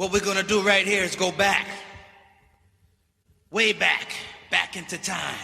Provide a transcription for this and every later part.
What we're gonna do right here is go back, way back into time.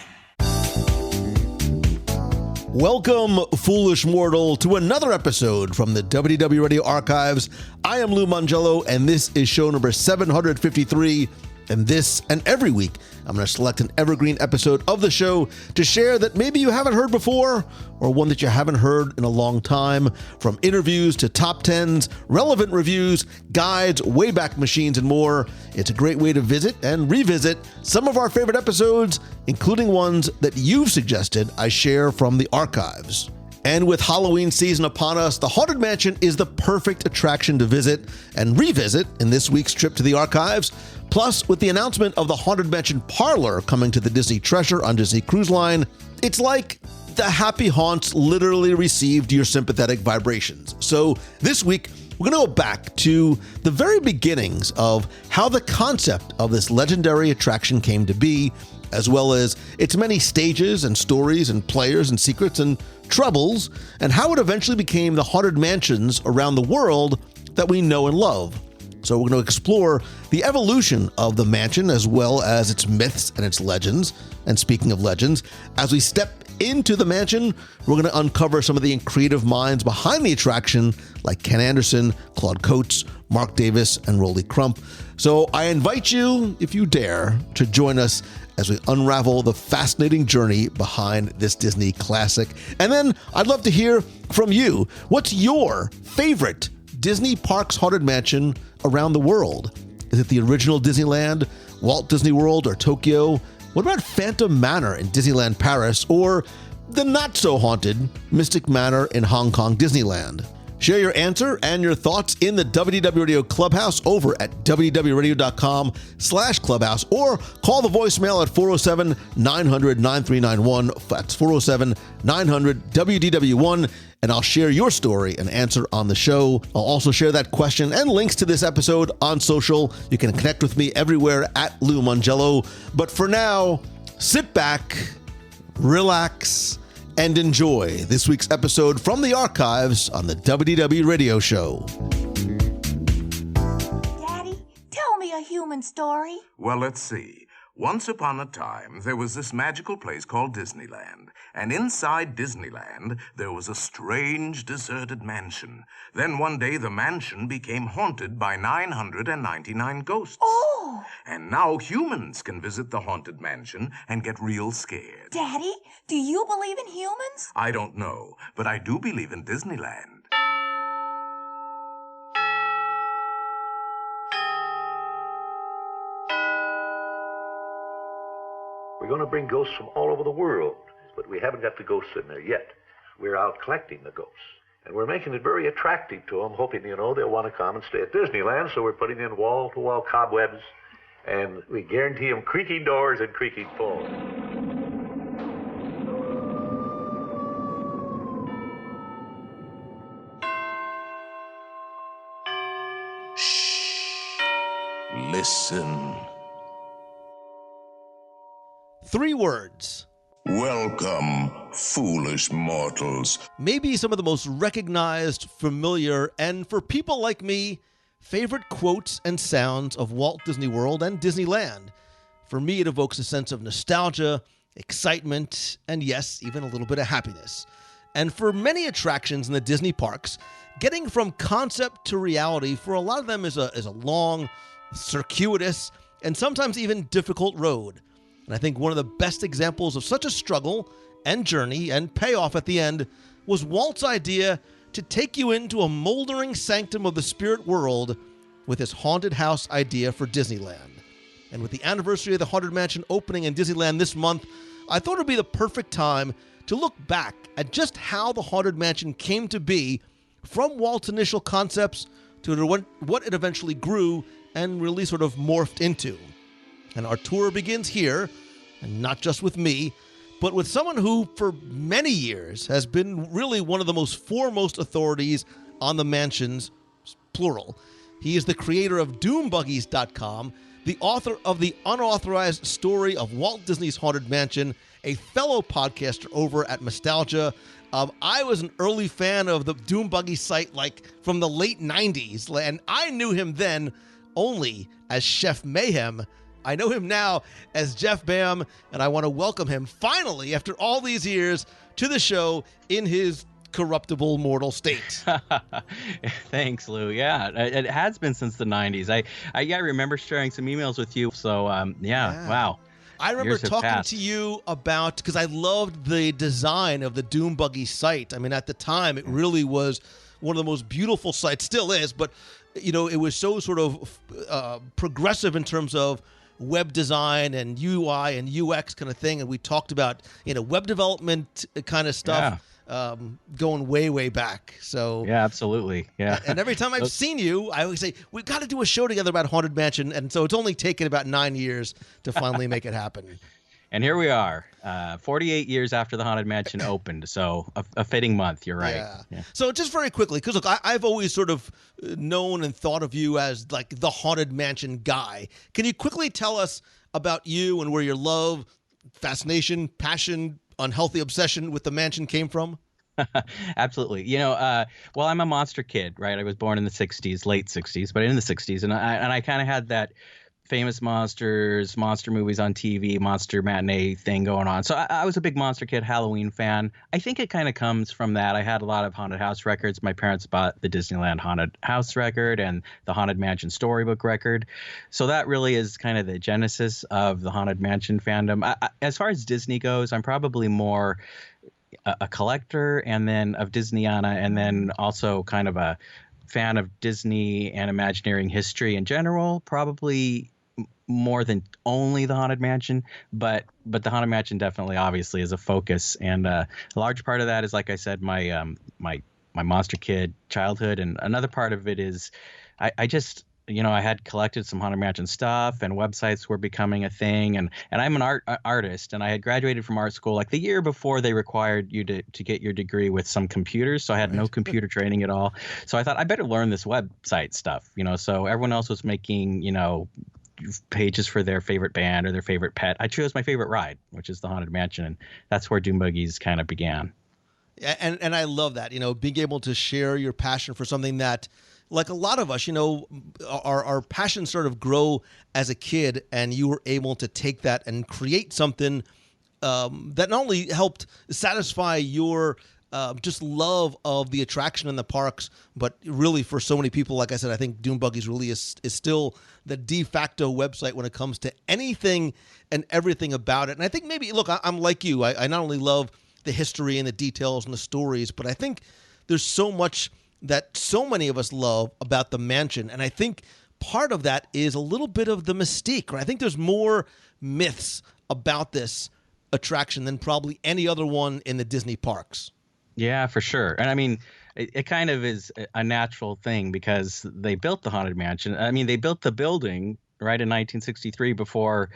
Welcome, foolish mortal, to another episode from the WDW Radio Archives. I am Lou Mangello, and this is show number 753. And this and every week, I'm going to select an evergreen episode of the show to share that maybe you haven't heard before, or one that you haven't heard in a long time. From interviews to top 10s, relevant reviews, guides, wayback machines, and more. It's a great way to visit and revisit some of our favorite episodes, including ones that you've suggested I share from the archives. And with Halloween season upon us, the Haunted Mansion is the perfect attraction to visit and revisit in this week's trip to the archives. Plus, with the announcement of the Haunted Mansion Parlor coming to the Disney Treasure on Disney Cruise Line, it's like the happy haunts literally received your sympathetic vibrations. So this week, we're going to go back to the very beginnings of how the concept of this legendary attraction came to be, as well as its many stages and stories and players and secrets and troubles, and how it eventually became the haunted mansions around the world that we know and love. So we're going to explore the evolution of the mansion as well as its myths and its legends. And speaking of legends, as we step into the mansion, we're going to uncover some of the creative minds behind the attraction, like Ken Anderson, Claude Coates, Mark Davis, and Rolly Crump. So I invite you, if you dare, to join us as we unravel the fascinating journey behind this Disney classic. And then I'd love to hear from you. What's your favorite Disney Parks Haunted Mansion around the world? Is it the original Disneyland, Walt Disney World, or Tokyo? What about Phantom Manor in Disneyland Paris, or the not-so-haunted Mystic Manor in Hong Kong Disneyland? Share your answer and your thoughts in the WDW Radio Clubhouse over at wdwradio.com/clubhouse, or call the voicemail at 407-900-9391. That's 407-900-WDW1, and I'll share your story and answer on the show. I'll also share that question and links to this episode on social. You can connect with me everywhere at Lou Mangello. But for now, sit back, relax, and enjoy this week's episode from the archives on the WDW Radio Show. Daddy, tell me a human story. Well, let's see. Once upon a time, there was this magical place called Disneyland. And inside Disneyland, there was a strange, deserted mansion. Then one day, the mansion became haunted by 999 ghosts. Oh! And now humans can visit the haunted mansion and get real scared. Daddy, do you believe in humans? I don't know, but I do believe in Disneyland. We're going to bring ghosts from all over the world, but we haven't got the ghosts in there yet. We're out collecting the ghosts, and we're making it very attractive to them, hoping, they'll want to come and stay at Disneyland, so we're putting in wall-to-wall cobwebs, and we guarantee them creaking doors and creaking floors. Shh. Listen. 3 words. Welcome, foolish mortals. Maybe some of the most recognized, familiar, and for people like me, favorite quotes and sounds of Walt Disney World and Disneyland. For me, it evokes a sense of nostalgia, excitement, and yes, even a little bit of happiness. And for many attractions in the Disney parks, getting from concept to reality for a lot of them is a long, circuitous, and sometimes even difficult road. And I think one of the best examples of such a struggle and journey and payoff at the end was Walt's idea to take you into a moldering sanctum of the spirit world with his haunted house idea for Disneyland. And with the anniversary of the Haunted Mansion opening in Disneyland this month, I thought it would be the perfect time to look back at just how the Haunted Mansion came to be, from Walt's initial concepts to what it eventually grew and really sort of morphed into. And our tour begins here, and not just with me, but with someone who, for many years, has been really one of the most foremost authorities on the mansions, plural. He is the creator of DoomBuggies.com, the author of The Unauthorized Story of Walt Disney's Haunted Mansion, a fellow podcaster over at Nostalgia. I was an early fan of the Doom Buggy site, like from the late 90s, and I knew him then only as Chef Mayhem. I know him now as Jeff Bam, and I want to welcome him finally, after all these years, to the show in his corruptible mortal state. Thanks, Lou. Yeah, it has been since the 90s. I remember sharing some emails with you. So, wow. I remember talking to you about, because I loved the design of the Doom Buggy site. I mean, at the time, it really was one of the most beautiful sites, still is, but, you know, it was so sort of progressive in terms of web design and UI and UX kind of thing. And we talked about, you know, web development kind of stuff. Going way back. So yeah, absolutely. Yeah. And every time I've seen you, I always say, we've got to do a show together about Haunted Mansion. And so it's only taken about 9 years to finally make it happen. And here we are, 48 years after the Haunted Mansion opened. So a fitting month. You're right. Yeah. So just very quickly, because look, I've always sort of known and thought of you as like the Haunted Mansion guy. Can you quickly tell us about you and where your love, fascination, passion, unhealthy obsession with the mansion came from? Absolutely. You know, well, I'm a monster kid, right? I was born in the 60s, late 60s, but in the 60s. And I kind of had that famous monster movies on TV, monster matinee thing going on. So I was a big monster kid, Halloween fan. I think it kind of comes from that. I had a lot of haunted house records. My parents bought the Disneyland haunted house record and the Haunted Mansion storybook record. So that really is kind of the genesis of the Haunted Mansion fandom. As far as Disney goes, I'm probably more a collector and then of Disneyana, and then also kind of a fan of Disney and Imagineering history in general, probably more than only the Haunted Mansion, but the Haunted Mansion definitely obviously is a focus, and a large part of that is, like I said, my monster kid childhood, and another part of it is I just, you know, I had collected some Haunted Mansion stuff, and websites were becoming a thing, and I'm an artist, and I had graduated from art school like the year before they required you to get your degree with some computers, so I had no computer training at all. So I thought I better learn this website stuff, you know. So everyone else was making, you know, pages for their favorite band or their favorite pet. I chose my favorite ride, which is the Haunted Mansion, and that's where Doom Buggies kind of began. And I love that, you know, being able to share your passion for something that, like a lot of us, you know, our passions sort of grow as a kid, and you were able to take that and create something that not only helped satisfy your just love of the attraction in the parks, but really for so many people, like I said, I think Doom Buggies really is still the de facto website when it comes to anything and everything about it. And I think maybe, look, I'm like you. I not only love the history and the details and the stories, but I think there's so much that so many of us love about the mansion. And I think part of that is a little bit of the mystique, right? I think there's more myths about this attraction than probably any other one in the Disney parks. Yeah, for sure. And I mean, it kind of is a natural thing because they built the Haunted Mansion. I mean, they built the building right in 1963 before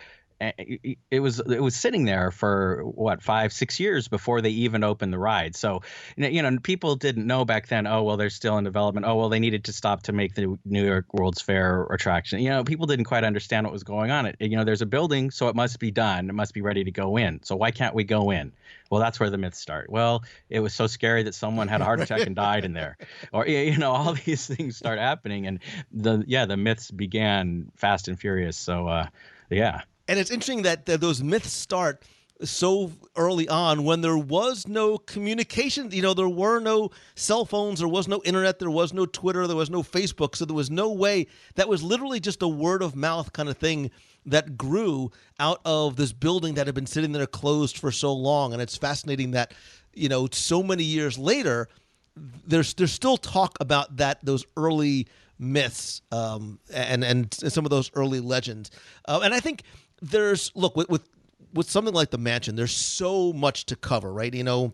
it was sitting there for what, 5-6 years before they even opened the ride. So, you know, people didn't know back then, oh, well, they're still in development. Oh, well, they needed to stop to make the New York World's Fair attraction. You know, people didn't quite understand what was going on. You know, there's a building, so it must be done. It must be ready to go in. So why can't we go in? Well, that's where the myths start. Well, it was so scary that someone had a heart attack and died in there. Or, you know, all these things start happening. And the myths began fast and furious. So, yeah. And it's interesting that those myths start so early on when there was no communication. You know, there were no cell phones, there was no internet, there was no Twitter, there was no Facebook. So there was no way. That was literally just a word of mouth kind of thing that grew out of this building that had been sitting there closed for so long. And it's fascinating that, you know, so many years later, there's still talk about those early myths and some of those early legends. And I think there's, look, with something like the mansion, there's so much to cover, right? You know,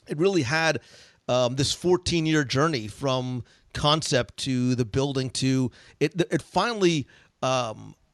it really had this 14-year journey from concept to the building to it finally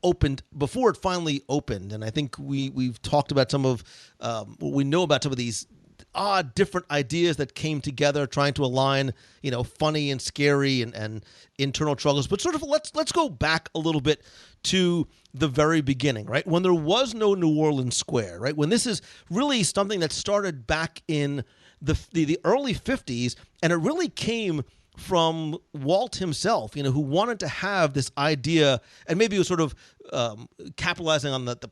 opened. Before it finally opened, and I think we've talked about some of what we know about some of these odd different ideas that came together trying to align, you know, funny and scary and internal struggles. But sort of let's go back a little bit to the very beginning, right? When there was no New Orleans Square, right? When this is really something that started back in the early 50s, and it really came from Walt himself, who wanted to have this idea, and maybe was sort of capitalizing on the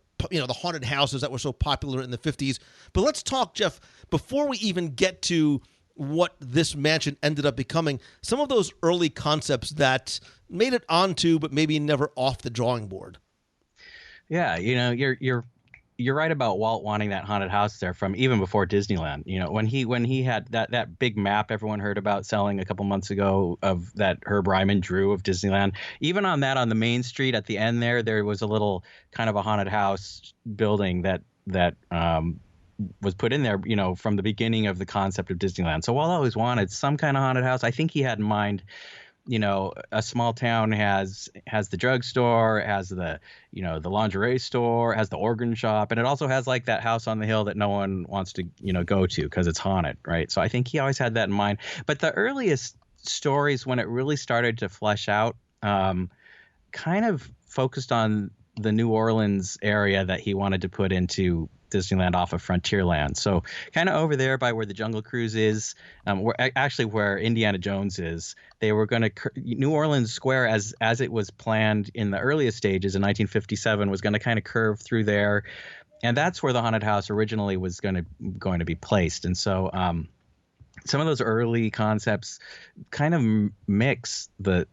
haunted houses that were so popular in the 50s. But let's talk, Jeff, before we even get to what this mansion ended up becoming, some of those early concepts that made it onto, but maybe never off the drawing board. Yeah, you're right about Walt wanting that haunted house there from even before Disneyland. When he had that big map everyone heard about selling a couple months ago of that Herb Ryman drew of Disneyland. Even on the main street at the end there was a little kind of a haunted house building that was put in there, from the beginning of the concept of Disneyland. So Walt always wanted some kind of haunted house. I think he had in mind, a small town has the drugstore, has the lingerie store, has the organ shop, and it also has like that house on the hill that no one wants to, go to because it's haunted, right? So I think he always had that in mind. But the earliest stories, when it really started to flesh out, kind of focused on the New Orleans area that he wanted to put into Disneyland off of Frontierland. So kind of over there by where the Jungle Cruise is, where Indiana Jones is. They were going to New Orleans Square, as it was planned in the earliest stages in 1957, was going to kind of curve through there, and that's where the haunted house originally was going to be placed. And so some of those early concepts kind of mix the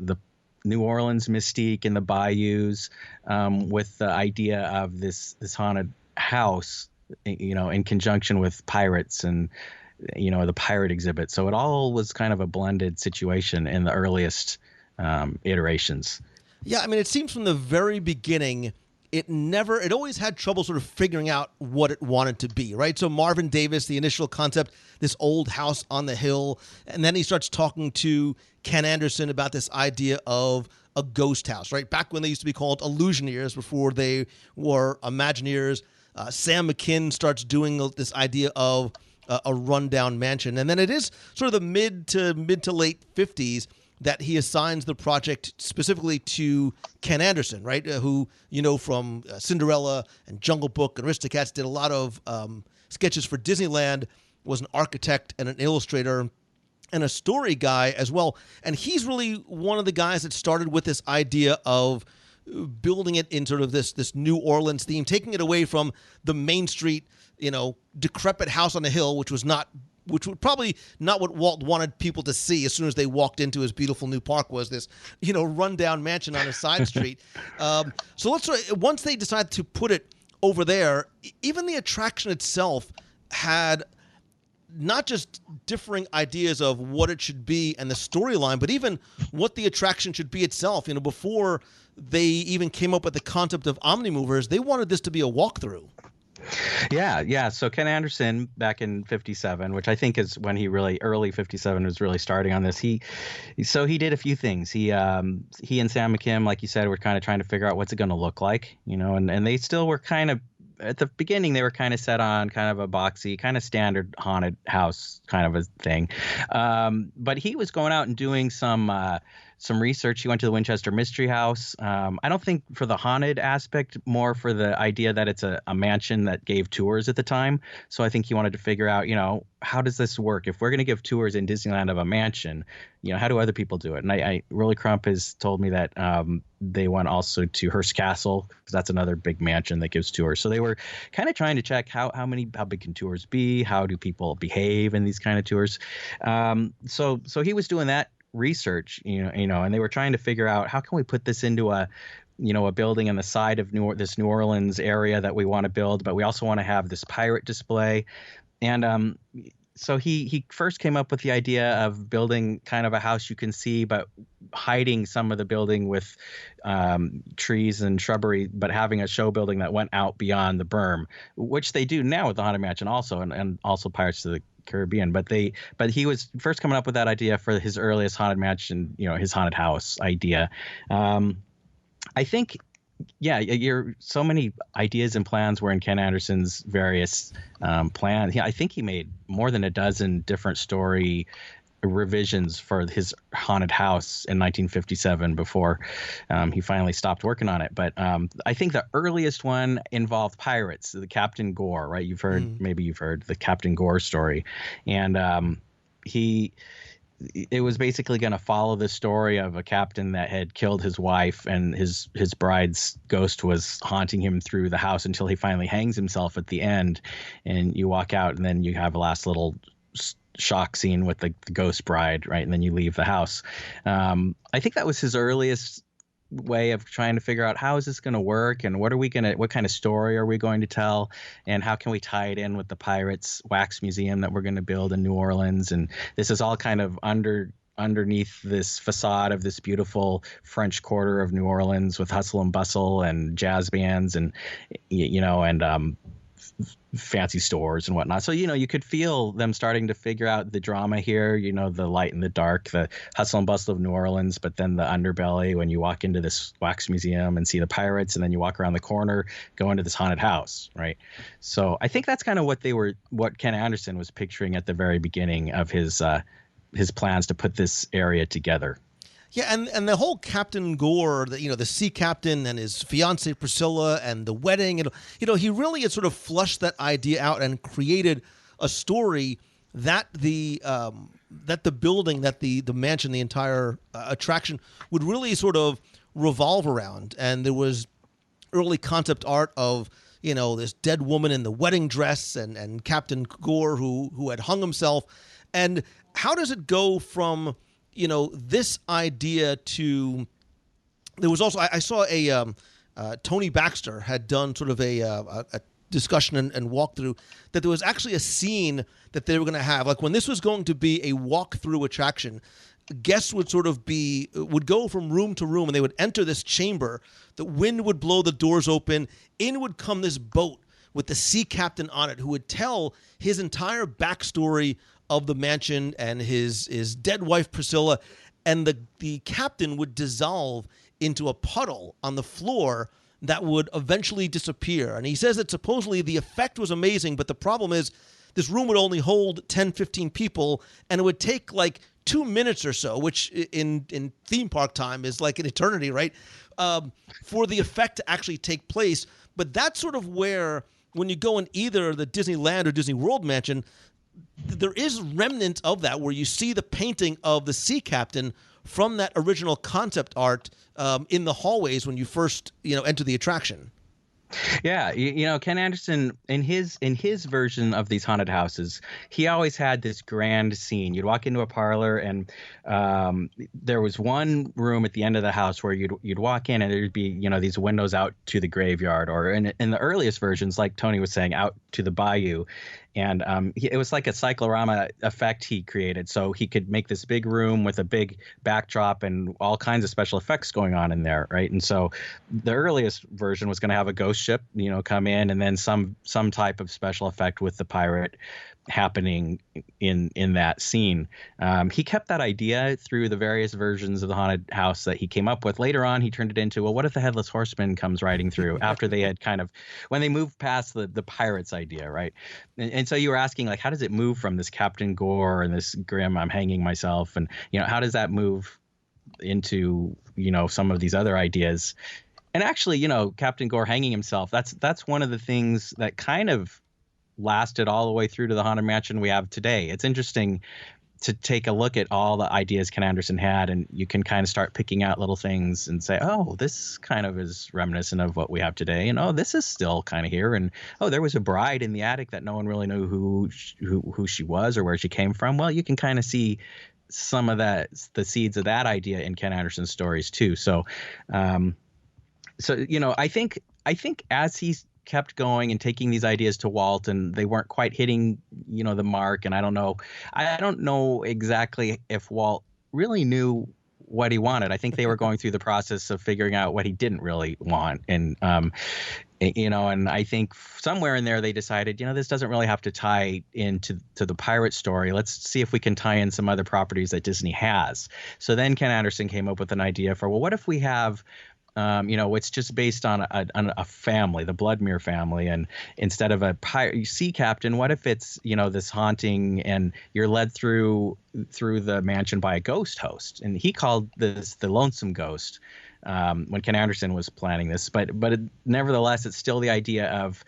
New Orleans mystique in the bayous with the idea of this haunted house, in conjunction with pirates and the pirate exhibit. So it all was kind of a blended situation in the earliest iterations. Yeah, I mean, it seems from the very beginning, it always had trouble sort of figuring out what it wanted to be, right? So Marvin Davis, the initial concept, this old house on the hill, and then he starts talking to Ken Anderson about this idea of a ghost house, right? Back when they used to be called Illusioneers before they were Imagineers. Sam McKinn starts doing this idea of a rundown mansion. And then it is sort of the mid to late 50s that he assigns the project specifically to Ken Anderson, right? Who, from Cinderella and Jungle Book and Aristocats, did a lot of sketches for Disneyland, was an architect and an illustrator and a story guy as well. And he's really one of the guys that started with this idea of building it in sort of this New Orleans theme, taking it away from the Main Street, decrepit house on the hill, which was probably not what Walt wanted people to see as soon as they walked into his beautiful new park, was this, rundown mansion on a side street. So once they decided to put it over there, even the attraction itself had not just differing ideas of what it should be and the storyline, but even what the attraction should be itself. Before they even came up with the concept of Omnimovers, they wanted this to be a walkthrough. Yeah. So Ken Anderson, back in 57, which I think is when early 57 was really starting on this. He did a few things. He and Sam McKim, like you said, were kind of trying to figure out what's it going to look like, and they still were kind of, at the beginning, they were kind of set on kind of a boxy, kind of standard haunted house kind of a thing. But he was going out and doing some research. He went to the Winchester Mystery House. I don't think for the haunted aspect, more for the idea that it's a mansion that gave tours at the time. So I think he wanted to figure out, how does this work? If we're going to give tours in Disneyland of a mansion, how do other people do it? And Rolly Crump has told me that they went also to Hearst Castle, because that's another big mansion that gives tours. So they were kind of trying to check how big can tours be? How do people behave in these kind of tours? So he was doing that research, and they were trying to figure out, how can we put this into a building on the side of this New Orleans area that we want to build, but we also want to have this pirate display. And so he first came up with the idea of building kind of a house you can see, but hiding some of the building with trees and shrubbery, but having a show building that went out beyond the berm, which they do now with the Haunted Mansion also, and also Pirates of the Caribbean. But he was first coming up with that idea for his earliest Haunted Mansion, his haunted house idea. I think, so many ideas and plans were in Ken Anderson's various plans. I think he made more than a dozen different story revisions for his haunted house in 1957 before he finally stopped working on it. But I think the earliest one involved pirates, the Captain Gore, right? Maybe you've heard the Captain Gore story. And it was basically going to follow the story of a captain that had killed his wife, and his bride's ghost was haunting him through the house until he finally hangs himself at the end. And you walk out, and then you have a last little shock scene with the ghost bride, right? And then you leave the house. I think that was his earliest way of trying to figure out how is this going to work, and what kind of story are we going to tell, and how can we tie it in with the Pirates wax museum that we're going to build in New Orleans. And this is all kind of underneath this facade of this beautiful French Quarter of New Orleans with hustle and bustle and jazz bands and fancy stores and whatnot. So, you could feel them starting to figure out the drama here, the light and the dark, the hustle and bustle of New Orleans, but then the underbelly when you walk into this wax museum and see the pirates, and then you walk around the corner, go into this haunted house, right? So I think that's kind of what Ken Anderson was picturing at the very beginning of his plans to put this area together. Yeah, and the whole Captain Gore, the sea captain and his fiancee Priscilla and the wedding, and he really had sort of flushed that idea out and created a story that the building, that the mansion, the entire attraction would really sort of revolve around. And there was early concept art of this dead woman in the wedding dress and Captain Gore who had hung himself. And how does it go from this idea to, there was also, I saw Tony Baxter had done sort of a discussion and walkthrough, that there was actually a scene that they were going to have, like when this was going to be a walkthrough attraction, guests would would go from room to room, and they would enter this chamber, the wind would blow the doors open, in would come this boat with the sea captain on it, who would tell his entire backstory of the mansion and his dead wife Priscilla, and the captain would dissolve into a puddle on the floor that would eventually disappear. And he says that supposedly the effect was amazing, but the problem is this room would only hold 10, 15 people, and it would take like 2 minutes or so, which in theme park time is like an eternity, right? For the effect to actually take place. But that's sort of where, when you go in either the Disneyland or Disney World mansion, there is remnant of that, where you see the painting of the sea captain from that original concept art in the hallways when you first enter the attraction. Yeah, Ken Anderson, in his version of these haunted houses, he always had this grand scene. You'd walk into a parlor, and there was one room at the end of the house where you'd walk in, and there'd be these windows out to the graveyard, or in the earliest versions, like Tony was saying, out to the bayou. And it was like a cyclorama effect he created. So he could make this big room with a big backdrop and all kinds of special effects going on in there, right? And so the earliest version was going to have a ghost ship, come in, and then some type of special effect with the pirate happening in that scene. He kept that idea through the various versions of the haunted house that he came up with. Later on, he turned it into, well, what if the headless horseman comes riding through after they had when they moved past the pirates idea, right? And so you were asking, like, how does it move from this Captain Gore and this grim, I'm hanging myself, and how does that move into some of these other ideas? And actually, Captain Gore hanging himself, that's one of the things that kind of lasted all the way through to the Haunted Mansion we have today. It's interesting to take a look at all the ideas Ken Anderson had, and you can kind of start picking out little things and say, oh, this kind of is reminiscent of what we have today, and oh, this is still kind of here, and oh, there was a bride in the attic that no one really knew who she was or where she came from. Well, you can kind of see some of the seeds of that idea in Ken Anderson's stories too. So I think as he's kept going and taking these ideas to Walt, and they weren't quite hitting the mark, and I don't know exactly if Walt really knew what he wanted. I think they were going through the process of figuring out what he didn't really want, and and I think somewhere in there they decided, this doesn't really have to tie into the pirate story. Let's see if we can tie in some other properties that Disney has. So then Ken Anderson came up with an idea for, well, what if we have it's just based on a family, the Bloodmere family, and instead of a sea captain, what if it's this haunting, and you're led through the mansion by a ghost host, and he called this the Lonesome Ghost when Ken Anderson was planning this, but nevertheless, it's still the idea of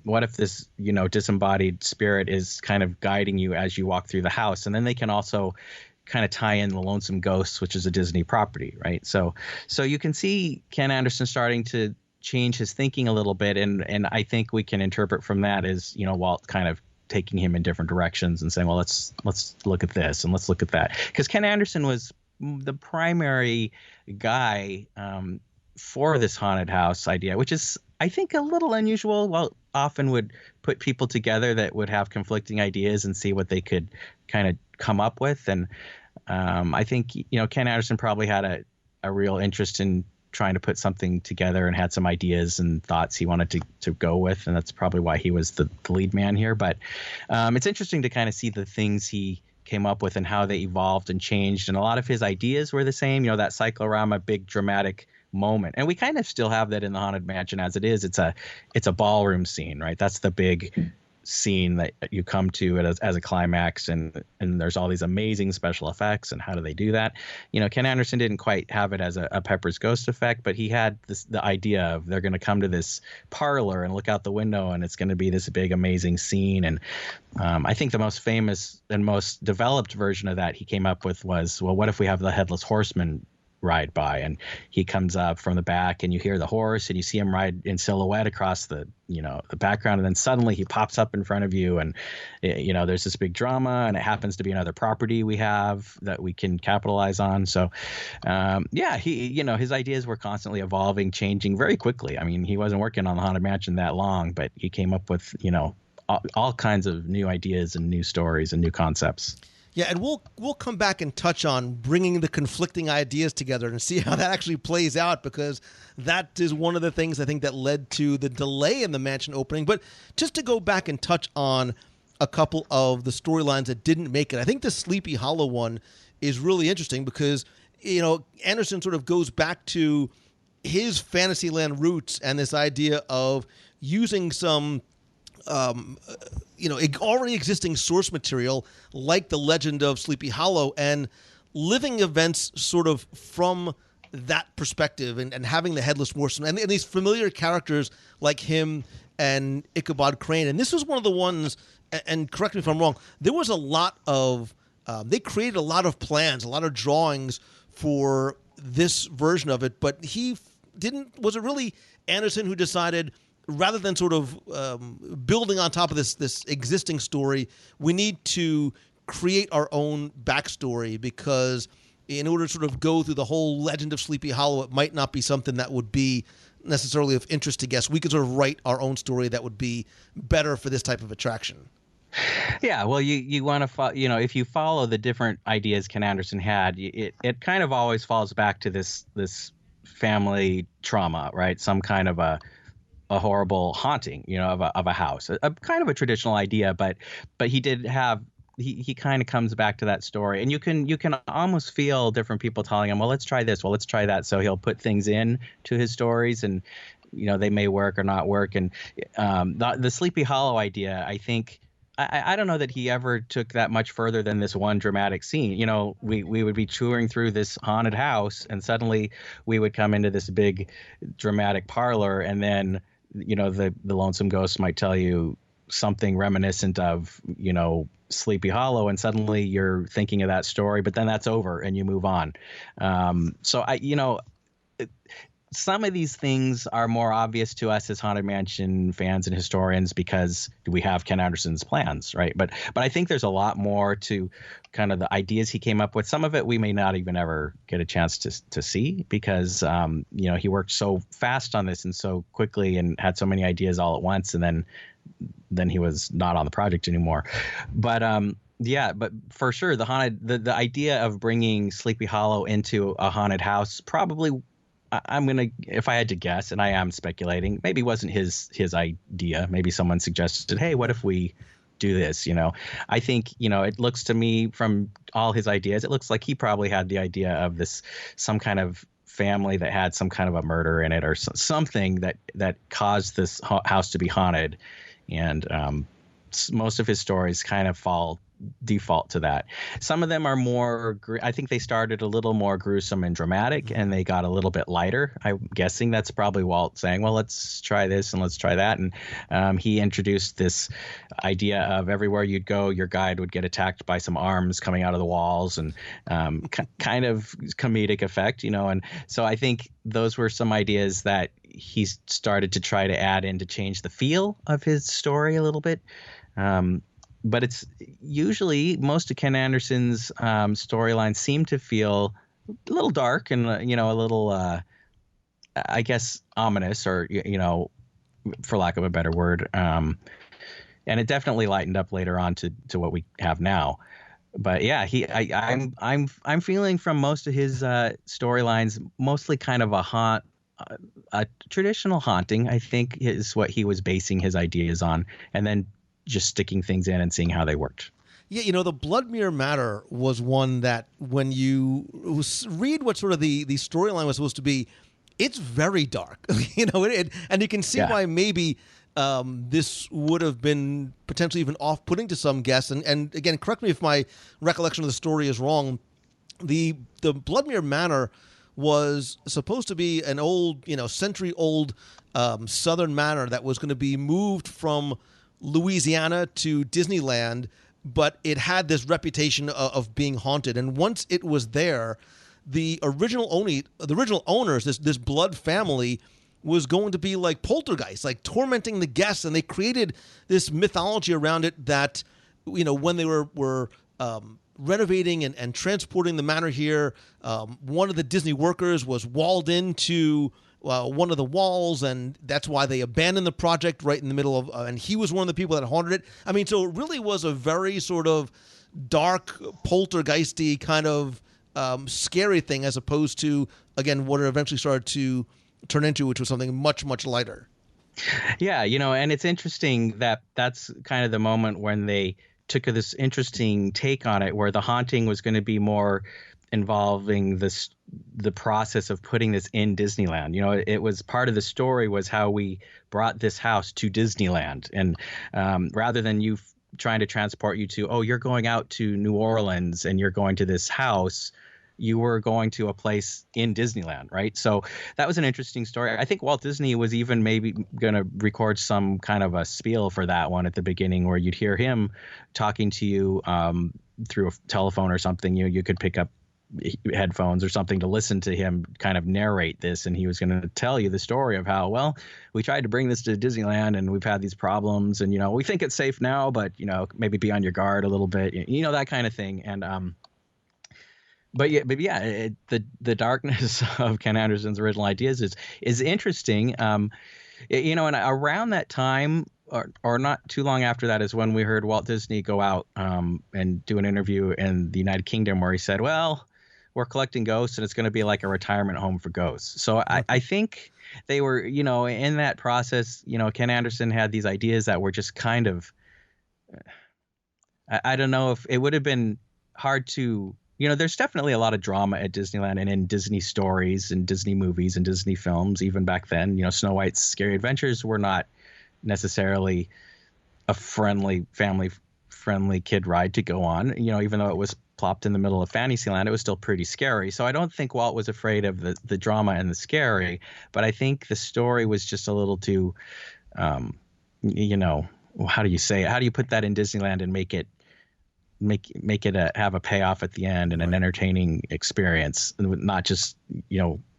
what if this disembodied spirit is kind of guiding you as you walk through the house, and then they can also kind of tie in the Lonesome Ghosts, which is a Disney property, right? So you can see Ken Anderson starting to change his thinking a little bit, and I think we can interpret from that as, you know, Walt kind of taking him in different directions and saying, well, let's look at this and let's look at that, because Ken Anderson was the primary guy for this haunted house idea, which is, I think, a little unusual. Walt often would put people together that would have conflicting ideas and see what they could kind of come up with. And I think, you know, Ken Anderson probably had a real interest in trying to put something together and had some ideas and thoughts he wanted to go with. And that's probably why he was the lead man here. But it's interesting to kind of see the things he came up with and how they evolved and changed. And a lot of his ideas were the same, you know, that cyclorama, big dramatic moment. And we kind of still have that in the Haunted Mansion as it is. It's a ballroom scene, right? That's the big scene that you come to it as a climax, and there's all these amazing special effects. And how do they do that? You know, Ken Anderson didn't quite have it as a Pepper's Ghost effect, but he had the idea of they're going to come to this parlor and look out the window, and it's going to be this big amazing scene. And I think the most famous and most developed version of that he came up with was, well, what if we have the Headless Horseman ride by, and he comes up from the back and you hear the horse and you see him ride in silhouette across the background, and then suddenly he pops up in front of you, and you know, there's this big drama, and it happens to be another property we have that we can capitalize on. So he, you know, his ideas were constantly evolving, changing very quickly. I mean, he wasn't working on the Haunted Mansion that long, but he came up with, you know, all kinds of new ideas and new stories and new concepts. Yeah, and we'll come back and touch on bringing the conflicting ideas together and see how that actually plays out, because that is one of the things I think that led to the delay in the mansion opening. But just to go back and touch on a couple of the storylines that didn't make it, I think the Sleepy Hollow one is really interesting because, you know, Anderson sort of goes back to his Fantasyland roots and this idea of using some already existing source material like the legend of Sleepy Hollow, and living events sort of from that perspective, and having the Headless Horseman and these familiar characters like him and Ichabod Crane. And this was one of the ones, and correct me if I'm wrong, there was a lot of, they created a lot of plans, a lot of drawings for this version of it, but was it really Anderson who decided, rather than sort of building on top of this existing story, we need to create our own backstory, because in order to sort of go through the whole legend of Sleepy Hollow, it might not be something that would be necessarily of interest to guests. We could sort of write our own story that would be better for this type of attraction. Yeah, well, you want to, you know, if you follow the different ideas Ken Anderson had, it kind of always falls back to this family trauma, right? Some kind of a horrible haunting, you know, of a house, a kind of a traditional idea, but he did have, he kind of comes back to that story, and you can almost feel different people telling him, well, let's try this, well, let's try that. So he'll put things in to his stories, and, you know, they may work or not work. And the Sleepy Hollow idea, I think, I don't know that he ever took that much further than this one dramatic scene. You know, we would be touring through this haunted house, and suddenly we would come into this big dramatic parlor, and then, you know, the Lonesome Ghost might tell you something reminiscent of, you know, Sleepy Hollow, and suddenly you're thinking of that story, but then that's over and you move on. So some of these things are more obvious to us as Haunted Mansion fans and historians because we have Ken Anderson's plans, right? But I think there's a lot more to kind of the ideas he came up with. Some of it we may not even ever get a chance to see because, you know, he worked so fast on this and so quickly and had so many ideas all at once, and then he was not on the project anymore. But yeah, but for sure, the idea of bringing Sleepy Hollow into a haunted house probably, I'm going to, if I had to guess, and I am speculating, maybe wasn't his idea. Maybe someone suggested, hey, what if we do this? You know, I think, you know, it looks to me from all his ideas, it looks like he probably had the idea of this, some kind of family that had some kind of a murder in it, or something that caused this house to be haunted. And most of his stories kind of default to that. Some of them are more, I think they started a little more gruesome and dramatic, and they got a little bit lighter. I'm guessing that's probably Walt saying, well, let's try this and let's try that. And he introduced this idea of everywhere you'd go, your guide would get attacked by some arms coming out of the walls, and kind of comedic effect, and so I think those were some ideas that he started to try to add in to change the feel of his story a little bit. But it's usually most of Ken Anderson's storylines seem to feel a little dark and, a little, I guess, ominous, or, for lack of a better word. And it definitely lightened up later on to what we have now. But yeah, I'm feeling from most of his storylines mostly kind of a traditional haunting, I think, is what he was basing his ideas on, and then just sticking things in and seeing how they worked. Yeah, the Blood Mirror Matter was one that when you read what sort of the storyline was supposed to be, it's very dark, and you can see why maybe this would have been potentially even off-putting to some guests. And again, correct me if my recollection of the story is wrong. The Blood Mirror Manor was supposed to be an old, century-old Southern manor that was going to be moved from Louisiana to Disneyland, but it had this reputation of being haunted. And once it was there, the original owners, this Blood family, was going to be like poltergeists, like tormenting the guests, and they created this mythology around it that, when they were renovating and transporting the manor here, one of the Disney workers was walled into one of the walls, and that's why they abandoned the project right in the middle of, and he was one of the people that haunted it. I mean, so it really was a very sort of dark, poltergeisty kind of scary thing, as opposed to, again, what it eventually started to turn into, which was something much, much lighter. Yeah, and it's interesting that that's kind of the moment when they took this interesting take on it, where the haunting was going to be more involving the process of putting this in Disneyland. It was part of the story was how we brought this house to Disneyland, and rather than you trying to transport you to, you're going out to New Orleans and you're going to this house, you were going to a place in Disneyland, right? So that was an interesting story. I think Walt Disney was even maybe going to record some kind of a spiel for that one at the beginning, where you'd hear him talking to you through a telephone or something. You could pick up headphones or something to listen to him kind of narrate this, and he was going to tell you the story of how, well, we tried to bring this to Disneyland and we've had these problems, and we think it's safe now, but maybe be on your guard a little bit, that kind of thing. And the darkness of Ken Anderson's original ideas is interesting. And around that time, or not too long after that, is when we heard Walt Disney go out and do an interview in the United Kingdom, where he said, well, we're collecting ghosts and it's going to be like a retirement home for ghosts. So I think they were, in that process, Ken Anderson had these ideas that were just kind of, I don't know if it would have been hard to, there's definitely a lot of drama at Disneyland and in Disney stories and Disney movies and Disney films, even back then. Snow White's Scary Adventures were not necessarily a family-friendly kid ride to go on. Even though it was plopped in the middle of Fantasyland, it was still pretty scary. So I don't think Walt was afraid of the drama and the scary, but I think the story was just a little too, how do you say it? How do you put that in Disneyland and make it have a payoff at the end and an entertaining experience, not just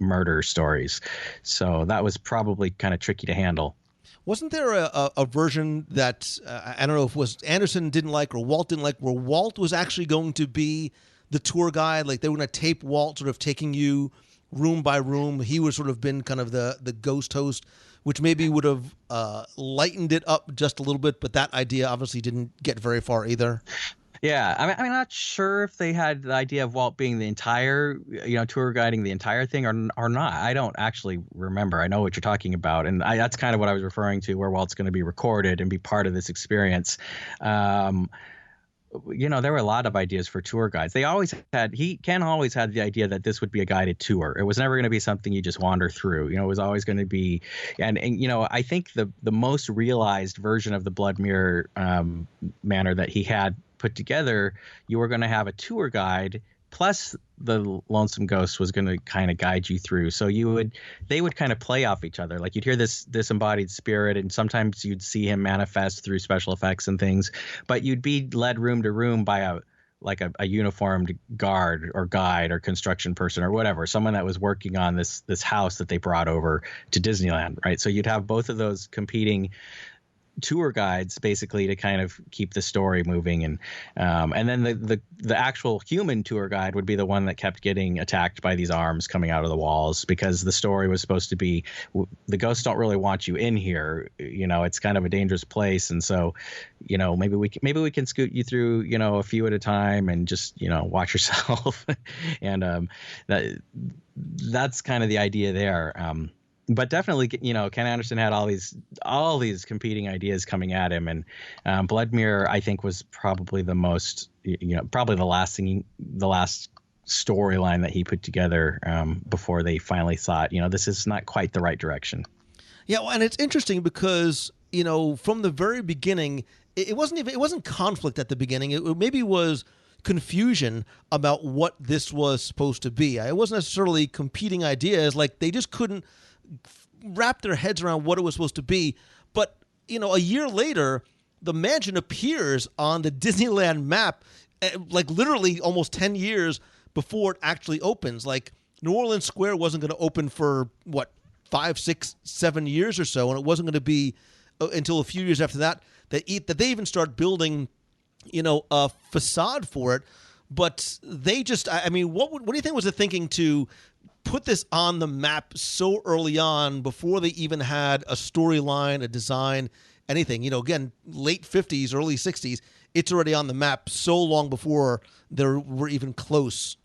murder stories. So that was probably kind of tricky to handle. Wasn't there a version that I don't know if it was Anderson didn't like or Walt didn't like, where Walt was actually going to be the tour guide? Like they were going to tape Walt sort of taking you room by room. He would sort of been kind of the ghost host, which maybe would have lightened it up just a little bit. But that idea obviously didn't get very far either. Yeah, I'm not sure if they had the idea of Walt being the entire, tour guiding the entire thing or not. I don't actually remember. I know what you're talking about, and that's kind of what I was referring to, where Walt's going to be recorded and be part of this experience. there were a lot of ideas for tour guides. Ken always had the idea that this would be a guided tour. It was never going to be something you just wander through. It was always going to be, and I think the most realized version of the Blood Mirror Manor that he had put together, you were going to have a tour guide plus the Lonesome Ghost was going to kind of guide you through. So they would kind of play off each other. Like you'd hear this disembodied spirit, and sometimes you'd see him manifest through special effects and things, but you'd be led room to room by a uniformed guard or guide or construction person or whatever, someone that was working on this house that they brought over to Disneyland, right? So you'd have both of those competing tour guides basically to kind of keep the story moving, and then the actual human tour guide would be the one that kept getting attacked by these arms coming out of the walls, because the story was supposed to be the ghosts don't really want you in here, it's kind of a dangerous place, and so maybe we can scoot you through a few at a time and just watch yourself. And that's kind of the idea there. But definitely, Ken Anderson had all these competing ideas coming at him, and Blood Mirror, I think, was probably the most, probably the last storyline that he put together before they finally thought, this is not quite the right direction. Yeah, well, and it's interesting because from the very beginning, it wasn't conflict at the beginning. It maybe was confusion about what this was supposed to be. It wasn't necessarily competing ideas; like they just couldn't wrap their heads around what it was supposed to be. But a year later, the mansion appears on the Disneyland map, like literally almost 10 years before it actually opens. Like New Orleans Square wasn't going to open for 5, 6, 7 years or so, and it wasn't going to be until a few years after that that they even start building a facade for it. But they just, what do you think was the thinking to put this on the map so early on before they even had a storyline, a design, anything? Again, late 50s, early 60s, it's already on the map so long before there were even close.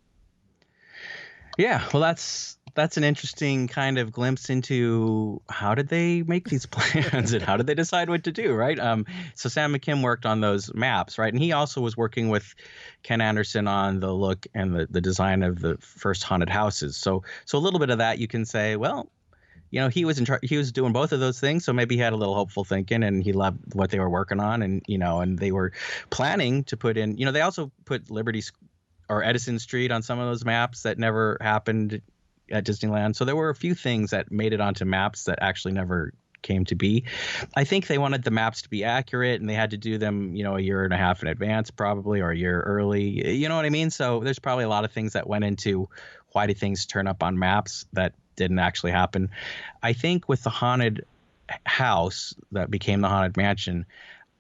Yeah, well, that's an interesting kind of glimpse into how did they make these plans and how did they decide what to do, right? So Sam McKim worked on those maps, right? And he also was working with Ken Anderson on the look and the design of the first haunted houses. So a little bit of that you can say, well, he was in charge. He was doing both of those things, so maybe he had a little hopeful thinking, and he loved what they were working on, and and they were planning to put in. They also put Liberty or Edison Street on some of those maps that never happened at Disneyland. So there were a few things that made it onto maps that actually never came to be. I think they wanted the maps to be accurate, and they had to do them, a year and a half in advance probably, or a year early. You know what I mean? So there's probably a lot of things that went into why did things turn up on maps that didn't actually happen. I think with the haunted house that became the Haunted Mansion,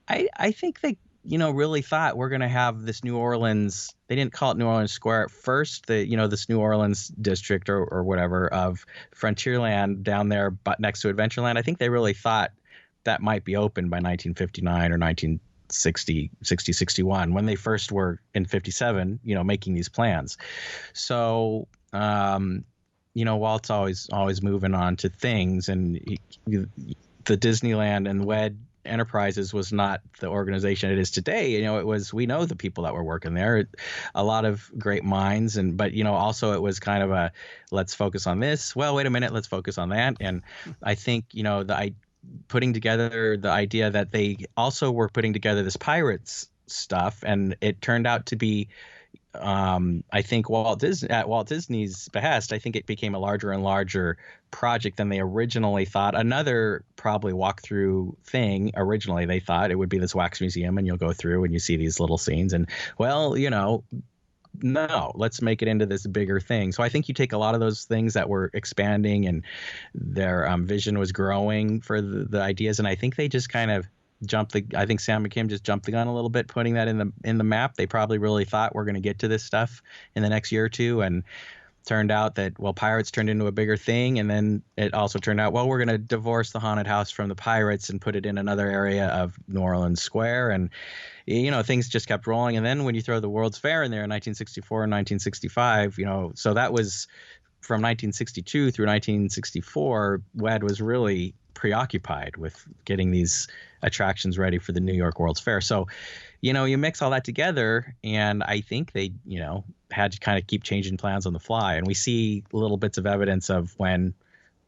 I think they really thought we're going to have this New Orleans. They didn't call it New Orleans Square at first. This New Orleans district or whatever of Frontierland down there, but next to Adventureland. I think they really thought that might be open by 1959 or 1960, 61, when they first were in 57, making these plans. So, Walt's always moving on to things, and the Disneyland and WED Enterprises was not the organization it is today. We know the people that were working there, a lot of great minds, but also it was kind of a, let's focus on this. Well, wait a minute, let's focus on that. And I think, putting together the idea that they also were putting together this pirates stuff, and it turned out to be, I think at Walt Disney's behest, I think it became a larger and larger project than they originally thought. Another probably walkthrough thing. Originally, they thought it would be this wax museum, and you'll go through and you see these little scenes. And no, let's make it into this bigger thing. So I think you take a lot of those things that were expanding, and their vision was growing for the ideas, and I think they just kind of I think Sam McKim just jumped the gun a little bit, putting that in the map. They probably really thought we're going to get to this stuff in the next year or two, and turned out that, pirates turned into a bigger thing, and then it also turned out, we're going to divorce the haunted house from the pirates and put it in another area of New Orleans Square, and things just kept rolling. And then when you throw the World's Fair in there in 1964 and 1965, so that was from 1962 through 1964, WED was really preoccupied with getting these attractions ready for the New York World's Fair. So, you mix all that together, and I think they, had to kind of keep changing plans on the fly. And we see little bits of evidence of when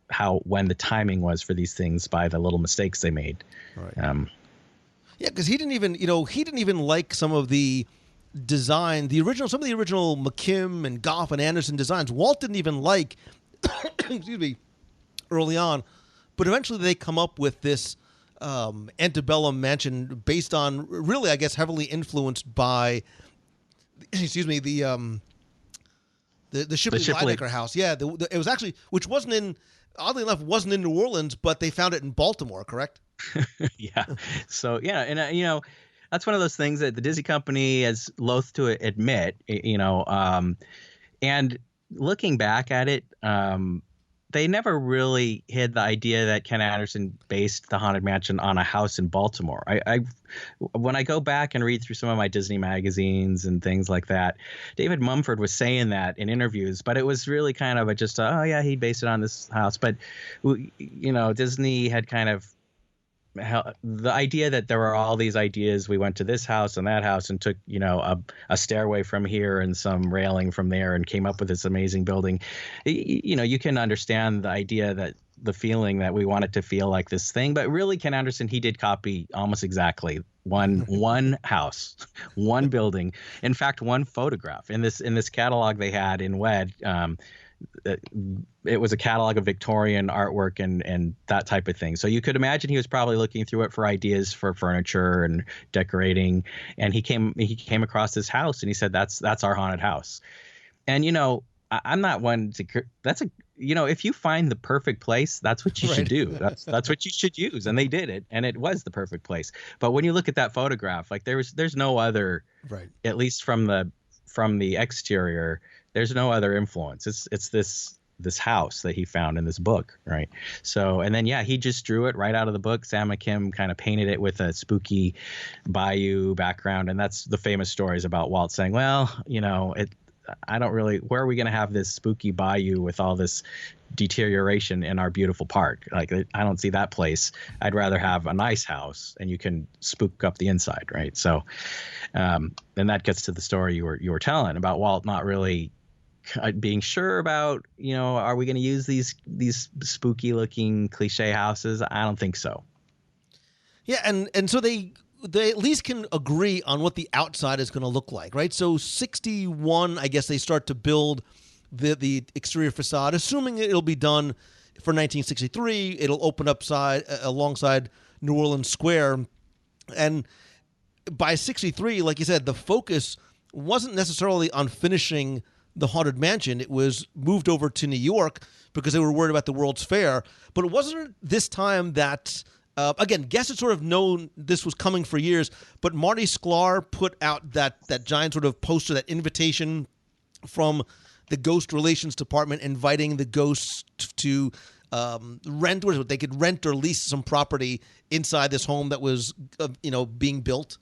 the timing was for these things by the little mistakes they made. Right. Yeah, because he didn't even like some of the design, some of the original McKim and Goff and Anderson designs. Walt didn't even like, excuse me, early on, but eventually they come up with this antebellum mansion based on, really, I guess, heavily influenced by, excuse me, the Shipley Lydecker house. Yeah, it was actually, which oddly enough, wasn't in New Orleans, but they found it in Baltimore, correct? Yeah. So, yeah, and, that's one of those things that the Disney company is loath to admit, and looking back at it, they never really hid the idea that Ken Anderson based the Haunted Mansion on a house in Baltimore. When I go back and read through some of my Disney magazines and things like that, David Mumford was saying that in interviews, but it was really kind of he based it on this house. But, Disney had kind of the idea that there were all these ideas. We went to this house and that house and took, a stairway from here and some railing from there and came up with this amazing building. You can understand the idea that the feeling that we want it to feel like this thing, but really Ken Anderson, he did copy almost exactly one house, one building. In fact, one photograph in this catalog they had in WED. It was a catalog of Victorian artwork and that type of thing. So you could imagine he was probably looking through it for ideas for furniture and decorating. And he came across this house and he said, that's our haunted house. And, I'm not one to, if you find the perfect place, that's what you should do. That's what you should use. And they did it. And it was the perfect place. But when you look at that photograph, like there's no other, at least from the exterior, there's no other influence. It's this house that he found in this book, right? So, and then he just drew it right out of the book. Sam McKim kind of painted it with a spooky bayou background, and that's the famous stories about Walt saying, "Well, I don't really. Where are we going to have this spooky bayou with all this deterioration in our beautiful park? Like, I don't see that place. I'd rather have a nice house, and you can spook up the inside, right?" So, then that gets to the story you were telling about Walt not really being sure about, are we going to use these spooky looking cliche houses? I don't think so. Yeah, and so they at least can agree on what the outside is going to look like, right? So 61, I guess they start to build the exterior facade, assuming it'll be done for 1963. It'll open up alongside New Orleans Square, and by 63, like you said, the focus wasn't necessarily on finishing the Haunted Mansion. It was moved over to New York because they were worried about the World's Fair. But it wasn't this time that, again, guess had sort of known this was coming for years, but Marty Sklar put out that giant sort of poster, that invitation from the Ghost Relations Department inviting the ghosts to rent, they could rent or lease some property inside this home that was, being built.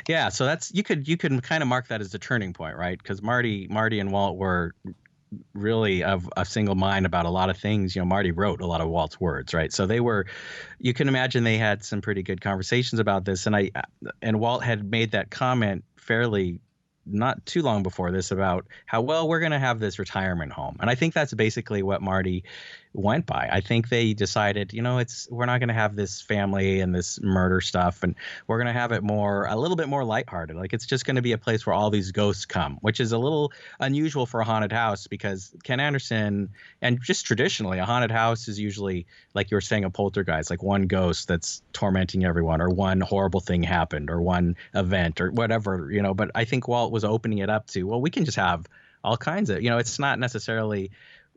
Yeah, so that's you could kind of mark that as a turning point, right? Because Marty and Walt were really of a single mind about a lot of things. Marty wrote a lot of Walt's words, right? So you can imagine they had some pretty good conversations about this, and Walt had made that comment fairly not too long before this about how, well, we're going to have this retirement home. And I think that's basically what Marty went by. I think they decided, we're not going to have this family and this murder stuff, and we're going to have it a little bit more lighthearted. Like, it's just going to be a place where all these ghosts come, which is a little unusual for a haunted house, because Ken Anderson, and just traditionally, a haunted house is usually, like you were saying, a poltergeist, like one ghost that's tormenting everyone, or one horrible thing happened, or one event, or whatever, but I think Walt was opening it up to, well, we can just have all kinds of, it's not necessarily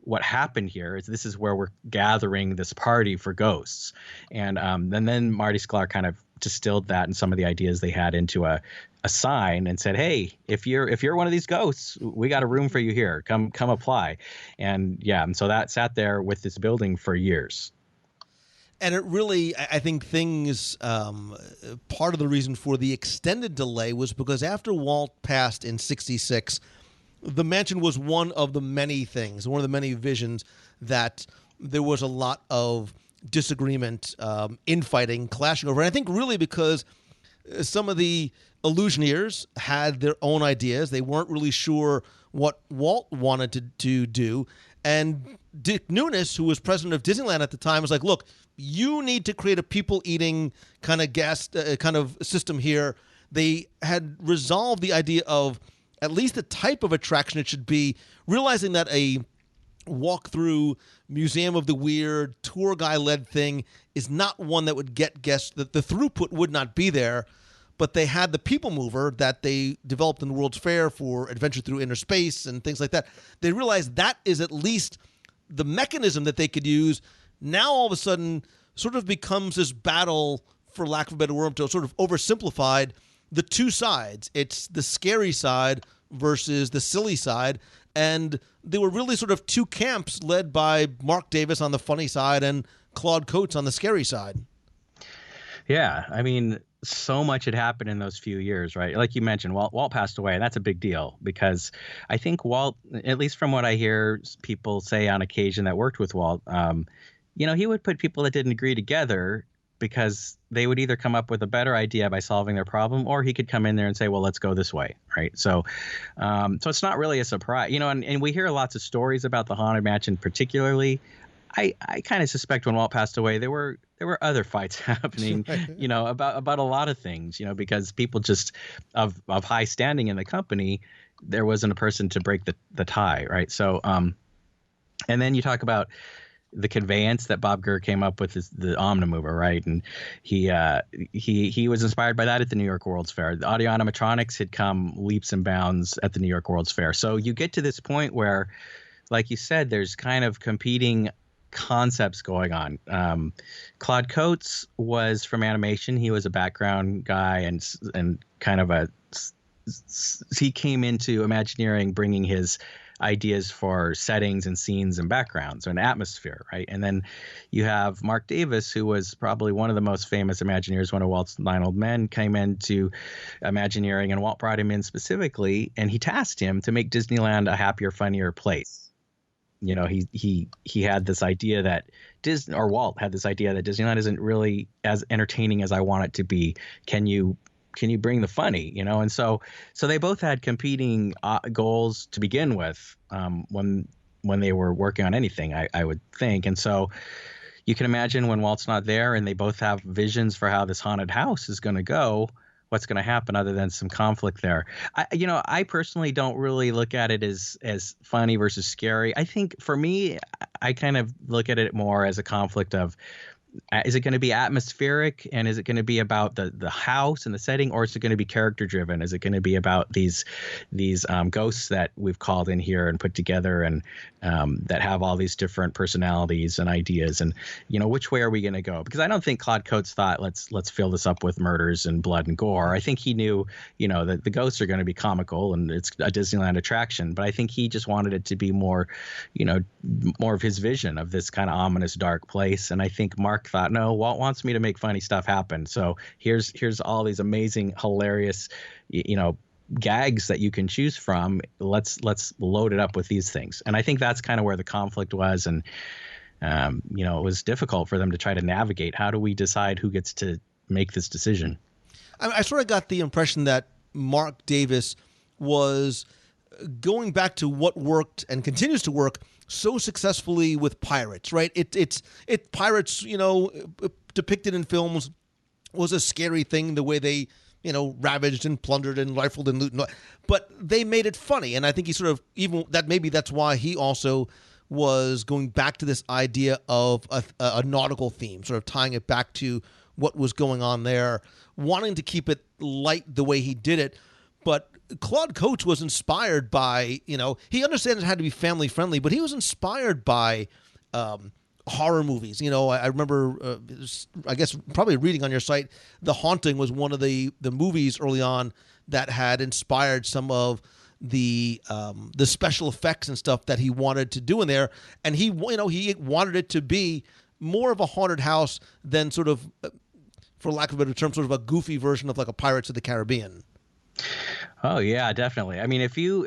what happened here. This is where we're gathering this party for ghosts. And then Marty Sklar kind of distilled that and some of the ideas they had into a sign and said, hey, if you're one of these ghosts, we got a room for you here. Come apply. And so that sat there with this building for years. And it really, I think part of the reason for the extended delay was because after Walt passed in 66, the mansion was one of the many things, one of the many visions that there was a lot of disagreement, infighting, clashing over. And I think really because some of the Illusioneers had their own ideas. They weren't really sure what Walt wanted to do. And Dick Nunis, who was president of Disneyland at the time, was like, look, you need to create a people-eating kind of kind of system here. They had resolved the idea of at least the type of attraction it should be, realizing that a walk-through Museum of the Weird, tour guy-led thing is not one that would get guests. The throughput would not be there, but they had the People Mover that they developed in the World's Fair for Adventure Through Inner Space and things like that. They realized that is at least the mechanism that they could use. Now, all of a sudden, sort of becomes this battle, for lack of a better word, to sort of oversimplified, the two sides. It's the scary side versus the silly side. And they were really sort of two camps led by Mark Davis on the funny side and Claude Coates on the scary side. Yeah, I mean, so much had happened in those few years, right? Like you mentioned, Walt passed away, and that's a big deal because I think Walt, at least from what I hear people say on occasion that worked with Walt, he would put people that didn't agree together because they would either come up with a better idea by solving their problem, or he could come in there and say, well, let's go this way, right? So it's not really a surprise, and we hear lots of stories about the Haunted Mansion particularly. I kind of suspect when Walt passed away, there were other fights happening, about a lot of things, because people just of high standing in the company, there wasn't a person to break the tie, right? So, and then you talk about the conveyance that Bob Gurr came up with, is the Omnimover, right? And he was inspired by that at the New York World's Fair. The audio animatronics had come leaps and bounds at the New York World's Fair. So you get to this point where, like you said, there's kind of competing concepts going on. Claude Coates was from animation. He was a background guy and kind of he came into Imagineering bringing his ideas for settings and scenes and backgrounds and atmosphere, right? And then you have Mark Davis, who was probably one of the most famous Imagineers. One of Walt's 9 old men came into Imagineering, and Walt brought him in specifically, and he tasked him to make Disneyland a happier, funnier place. He had this idea that Walt had this idea that Disneyland isn't really as entertaining as I want it to be. Can you bring the funny, And so they both had competing goals to begin with when they were working on anything, I would think. And so you can imagine when Walt's not there and they both have visions for how this haunted house is going to go, what's going to happen other than some conflict there. I personally don't really look at it as funny versus scary. I think for me, I kind of look at it more as a conflict of, is it going to be atmospheric, and is it going to be about the house and the setting, or is it going to be character driven? Is it going to be about these ghosts that we've called in here and put together and that have all these different personalities and ideas, and which way are we going to go? Because I don't think Claude Coates thought let's fill this up with murders and blood and gore. I think he knew that the ghosts are going to be comical and it's a Disneyland attraction, but I think he just wanted it to be more more of his vision of this kind of ominous dark place. And I think Mark thought, no, Walt wants me to make funny stuff happen. So here's all these amazing, hilarious, gags that you can choose from. Let's load it up with these things. And I think that's kind of where the conflict was. And, it was difficult for them to try to navigate. How do we decide who gets to make this decision? I sort of got the impression that Mark Davis was going back to what worked and continues to work so successfully with pirates, right? Pirates, depicted in films was a scary thing, the way they, ravaged and plundered and rifled and looted, but they made it funny. And I think he sort of, even that, maybe that's why he also was going back to this idea of a nautical theme, sort of tying it back to what was going on there, wanting to keep it light the way he did it. But Claude Coates was inspired by, he understands it had to be family friendly, but he was inspired by horror movies. I remember, I guess probably reading on your site, The Haunting was one of the movies early on that had inspired some of the special effects and stuff that he wanted to do in there. And he wanted it to be more of a haunted house than sort of, for lack of a better term, sort of a goofy version of like a Pirates of the Caribbean. Oh yeah, definitely. I mean, if your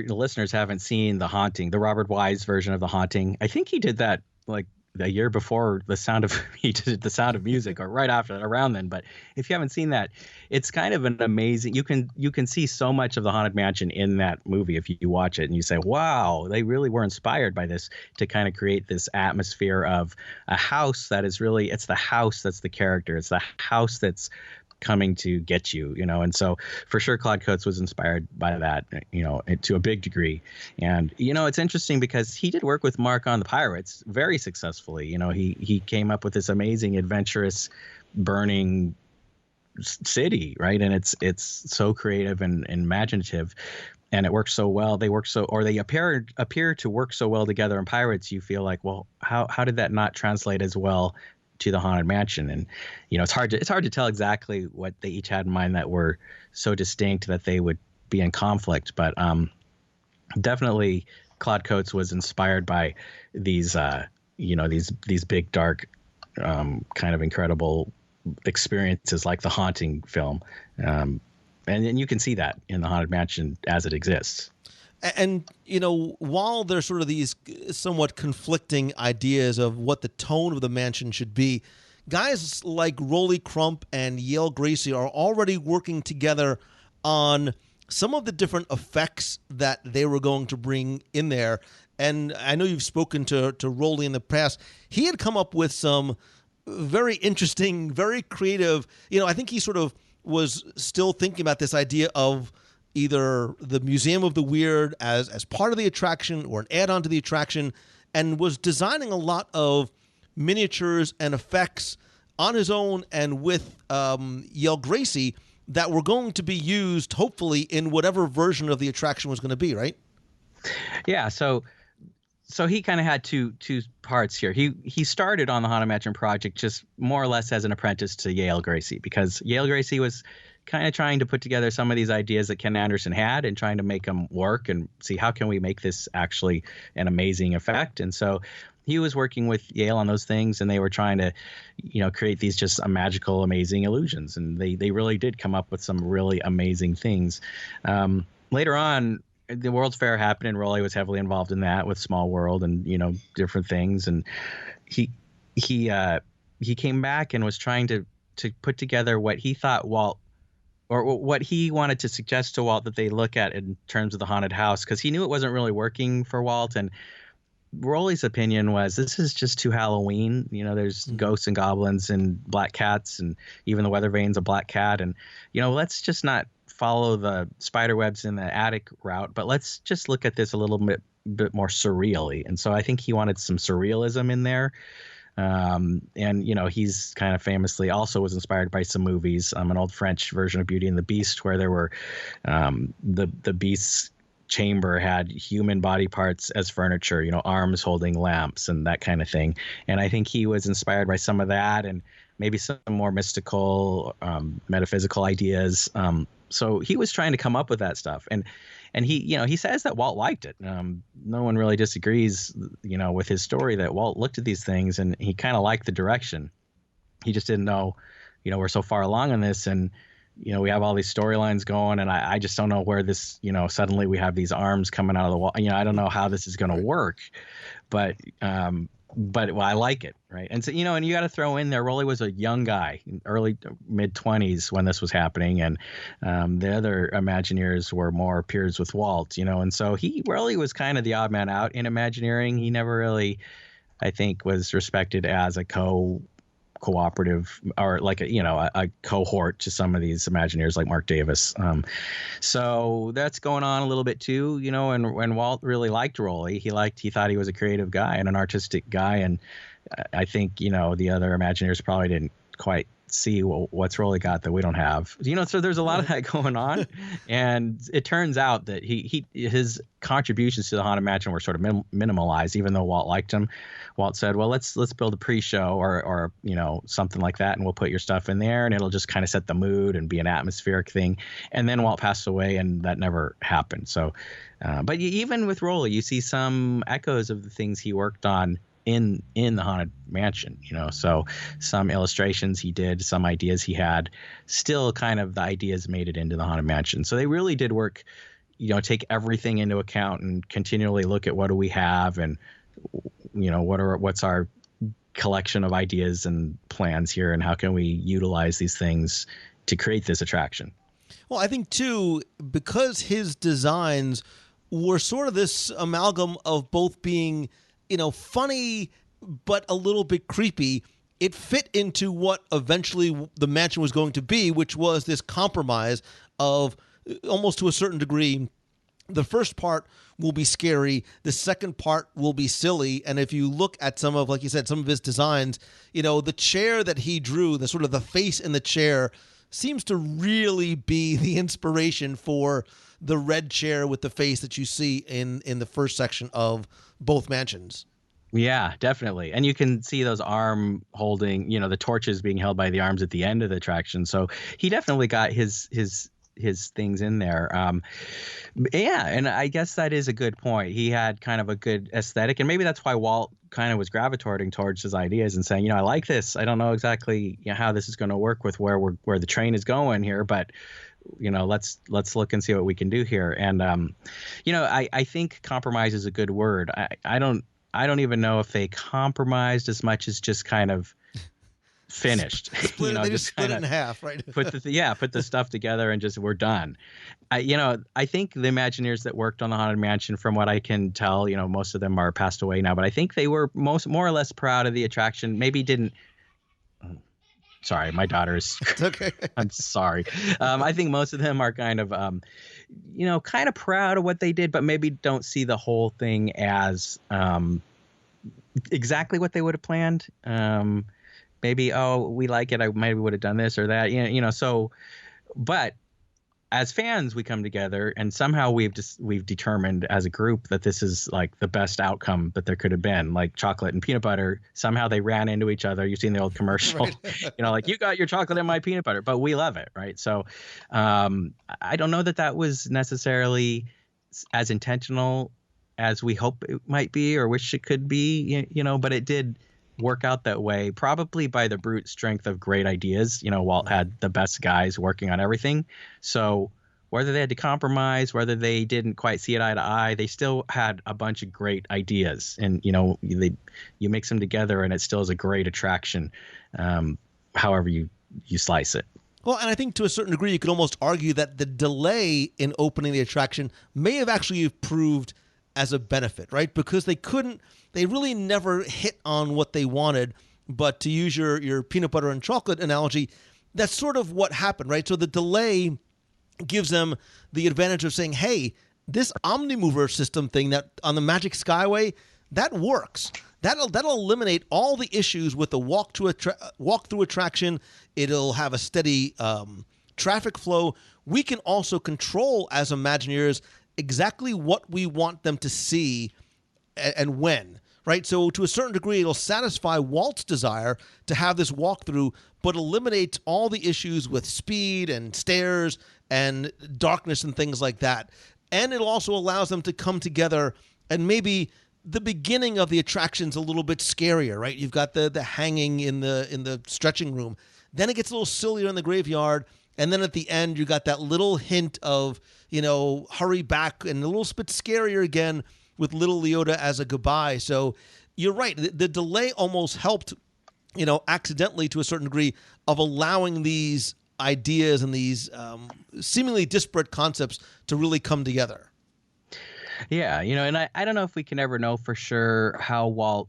listeners haven't seen The Haunting, the Robert Wise version of The Haunting, I think he did that like a year before The Sound of he did The Sound of Music, or right after that, around then. But if you haven't seen that, it's kind of an amazing. You can see so much of the Haunted Mansion in that movie if you watch it and you say, wow, they really were inspired by this to kind of create this atmosphere of a house that is really, it's the house that's the character. It's the house that's coming to get you, and so for sure Claude Coates was inspired by that, to a big degree. And it's interesting because he did work with Mark on the Pirates very successfully. He came up with this amazing adventurous burning city, right? And it's so creative and imaginative, and it works so well. They appear to work so well together in Pirates. You feel like, well, how did that not translate as well to the Haunted Mansion? And it's hard to tell exactly what they each had in mind that were so distinct that they would be in conflict. But definitely Claude Coates was inspired by these these big dark kind of incredible experiences like the Haunting film, and you can see that in the Haunted Mansion as it exists. And, while there's sort of these somewhat conflicting ideas of what the tone of the mansion should be, guys like Rolly Crump and Yale Gracie are already working together on some of the different effects that they were going to bring in there. And I know you've spoken to Rolly in the past. He had come up with some very interesting, very creative, I think he sort of was still thinking about this idea of either the Museum of the Weird as part of the attraction or an add-on to the attraction, and was designing a lot of miniatures and effects on his own and with Yale Gracie that were going to be used, hopefully, in whatever version of the attraction was going to be, right? Yeah, so he kind of had two parts here. He started on the Haunted Mansion project just more or less as an apprentice to Yale Gracie, because Yale Gracie was kind of trying to put together some of these ideas that Ken Anderson had and trying to make them work and see how can we make this actually an amazing effect. And so he was working with Yale on those things, and they were trying to, create these just magical, amazing illusions. And they really did come up with some really amazing things. Later on, the World's Fair happened, and Rolly was heavily involved in that with Small World and, different things. And he came back and was trying to put together what he thought Walt, or what he wanted to suggest to Walt that they look at in terms of the haunted house, because he knew it wasn't really working for Walt. And Rolly's opinion was, this is just too Halloween. There's ghosts and goblins and black cats, and even the weather vane's a black cat. And, let's just not follow the spider webs in the attic route, but let's just look at this a little bit more surreally. And so I think he wanted some surrealism in there. And he's kind of famously also was inspired by some movies, an old French version of Beauty and the Beast, where there were the Beast's chamber had human body parts as furniture, arms holding lamps and that kind of thing. And I think he was inspired by some of that, and maybe some more mystical, metaphysical ideas. So he was trying to come up with that stuff. And he says that Walt liked it. No one really disagrees, with his story, that Walt looked at these things and he kind of liked the direction. He just didn't know, we're so far along in this, and, we have all these storylines going, and I just don't know where this, suddenly we have these arms coming out of the wall. I don't know how this is going to work, but I like it, right? And so, and you got to throw in there, Rolly was a young guy, early mid-20s when this was happening, and the other Imagineers were more peers with Walt, and so he really was kind of the odd man out in Imagineering. He never really, I think, was respected as a cooperative or like a cohort to some of these Imagineers like Mark Davis. So that's going on a little bit too, and Walt really liked Rolly. He thought he was a creative guy and an artistic guy. And I think, the other Imagineers probably didn't quite see what's Rolly got that we don't have. So there's a lot of that going on. And it turns out that his contributions to the Haunted Mansion were sort of minimalized, even though Walt liked him. Walt said, well, let's build a pre-show or something like that, and we'll put your stuff in there, and it'll just kind of set the mood and be an atmospheric thing. And then Walt passed away, and that never happened. So, but even with Rolly, you see some echoes of the things he worked on in the Haunted Mansion, so some illustrations he did, some ideas he had, still kind of the ideas made it into the Haunted Mansion. So they really did work, take everything into account and continually look at what do we have, and what's our collection of ideas and plans here, and how can we utilize these things to create this attraction. Well, I think too, because his designs were sort of this amalgam of both being, funny but a little bit creepy, it fit into what eventually the mansion was going to be, which was this compromise of, almost to a certain degree, the first part will be scary, the second part will be silly. And if you look at some of, like you said, some of his designs, the chair that he drew, the sort of the face in the chair, seems to really be the inspiration for the red chair with the face that you see in the first section of both mansions. Yeah, definitely. And you can see those arm holding, the torches being held by the arms at the end of the attraction. So he definitely got his things in there. Yeah, and I guess that is a good point. He had kind of a good aesthetic, and maybe that's why Walt kind of was gravitating towards his ideas and saying, I like this. I don't know exactly how this is going to work with where the train is going here, but let's look and see what we can do here. And I think compromise is a good word. I don't even know if they compromised as much as just kind of finished. They just split it in half, right? put the stuff together and just we're done. I think the Imagineers that worked on the Haunted Mansion, from what I can tell, most of them are passed away now, but I think they were more or less proud of the attraction. Maybe didn't. Sorry, my daughter's. It's okay. I'm sorry. I think most of them are kind of, kind of proud of what they did, but maybe don't see the whole thing as exactly what they would have planned. Maybe, we like it. I maybe would have done this or that, so, but as fans, we come together and somehow we've determined as a group that this is like the best outcome that there could have been, like chocolate and peanut butter. Somehow they ran into each other. You've seen the old commercial, right. Like you got your chocolate and my peanut butter, but we love it. Right. So, I don't know that was necessarily as intentional as we hope it might be or wish it could be, but it did work out that way, probably by the brute strength of great ideas. Walt had the best guys working on everything. So whether they had to compromise, whether they didn't quite see it eye to eye, they still had a bunch of great ideas. And, you mix them together and it still is a great attraction, however you slice it. Well, and I think to a certain degree, you could almost argue that the delay in opening the attraction may have actually proved as a benefit, right? Because they really never hit on what they wanted. But to use your peanut butter and chocolate analogy, that's sort of what happened, right? So the delay gives them the advantage of saying, hey, this Omnimover system thing that on the Magic Skyway, that works. That'll eliminate all the issues with the walk-through attraction. It'll have a steady traffic flow. We can also control, as Imagineers, exactly what we want them to see and when, right? So to a certain degree, it'll satisfy Walt's desire to have this walkthrough, but eliminates all the issues with speed and stairs and darkness and things like that. And it also allows them to come together, and maybe the beginning of the attraction's a little bit scarier, right? You've got the hanging in the stretching room. Then it gets a little sillier in the graveyard. And then at the end, you got that little hint of, hurry back, and a little bit scarier again with little Leota as a goodbye. So you're right. The delay almost helped, accidentally to a certain degree, of allowing these ideas and these seemingly disparate concepts to really come together. Yeah, and I don't know if we can ever know for sure how Walt,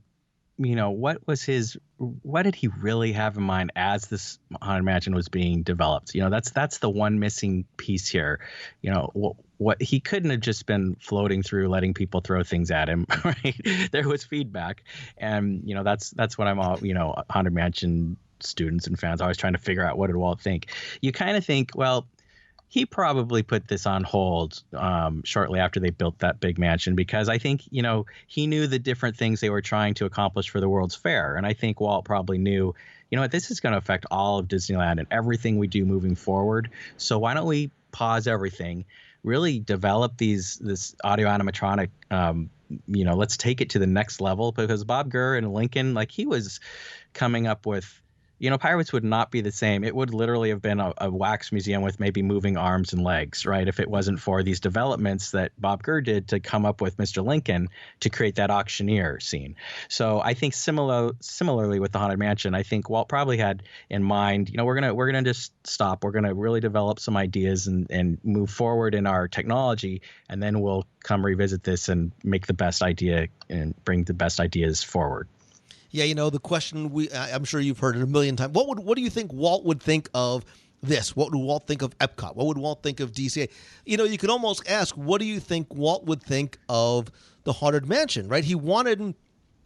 what did he really have in mind as this Haunted Mansion was being developed? That's the one missing piece here. What he couldn't have just been floating through, letting people throw things at him, right? There was feedback, and that's what I'm all Haunted Mansion students and fans always trying to figure out, what did Walt think? You kind of think, well, he probably put this on hold shortly after they built that big mansion, because I think, he knew the different things they were trying to accomplish for the World's Fair. And I think Walt probably knew, this is going to affect all of Disneyland and everything we do moving forward. So why don't we pause everything, really develop this audio animatronic let's take it to the next level, because Bob Gurr and Lincoln, like, he was coming up with, Pirates would not be the same. It would literally have been a wax museum with maybe moving arms and legs, right? If it wasn't for these developments that Bob Gurr did to come up with Mr. Lincoln to create that auctioneer scene. So I think similarly with the Haunted Mansion, I think Walt probably had in mind, we're gonna just stop. We're gonna really develop some ideas and move forward in our technology, and then we'll come revisit this and make the best idea and bring the best ideas forward. Yeah, the question I'm sure you've heard it a million times. What do you think Walt would think of this? What would Walt think of Epcot? What would Walt think of DCA? You could almost ask, what do you think Walt would think of the Haunted Mansion, right? He wanted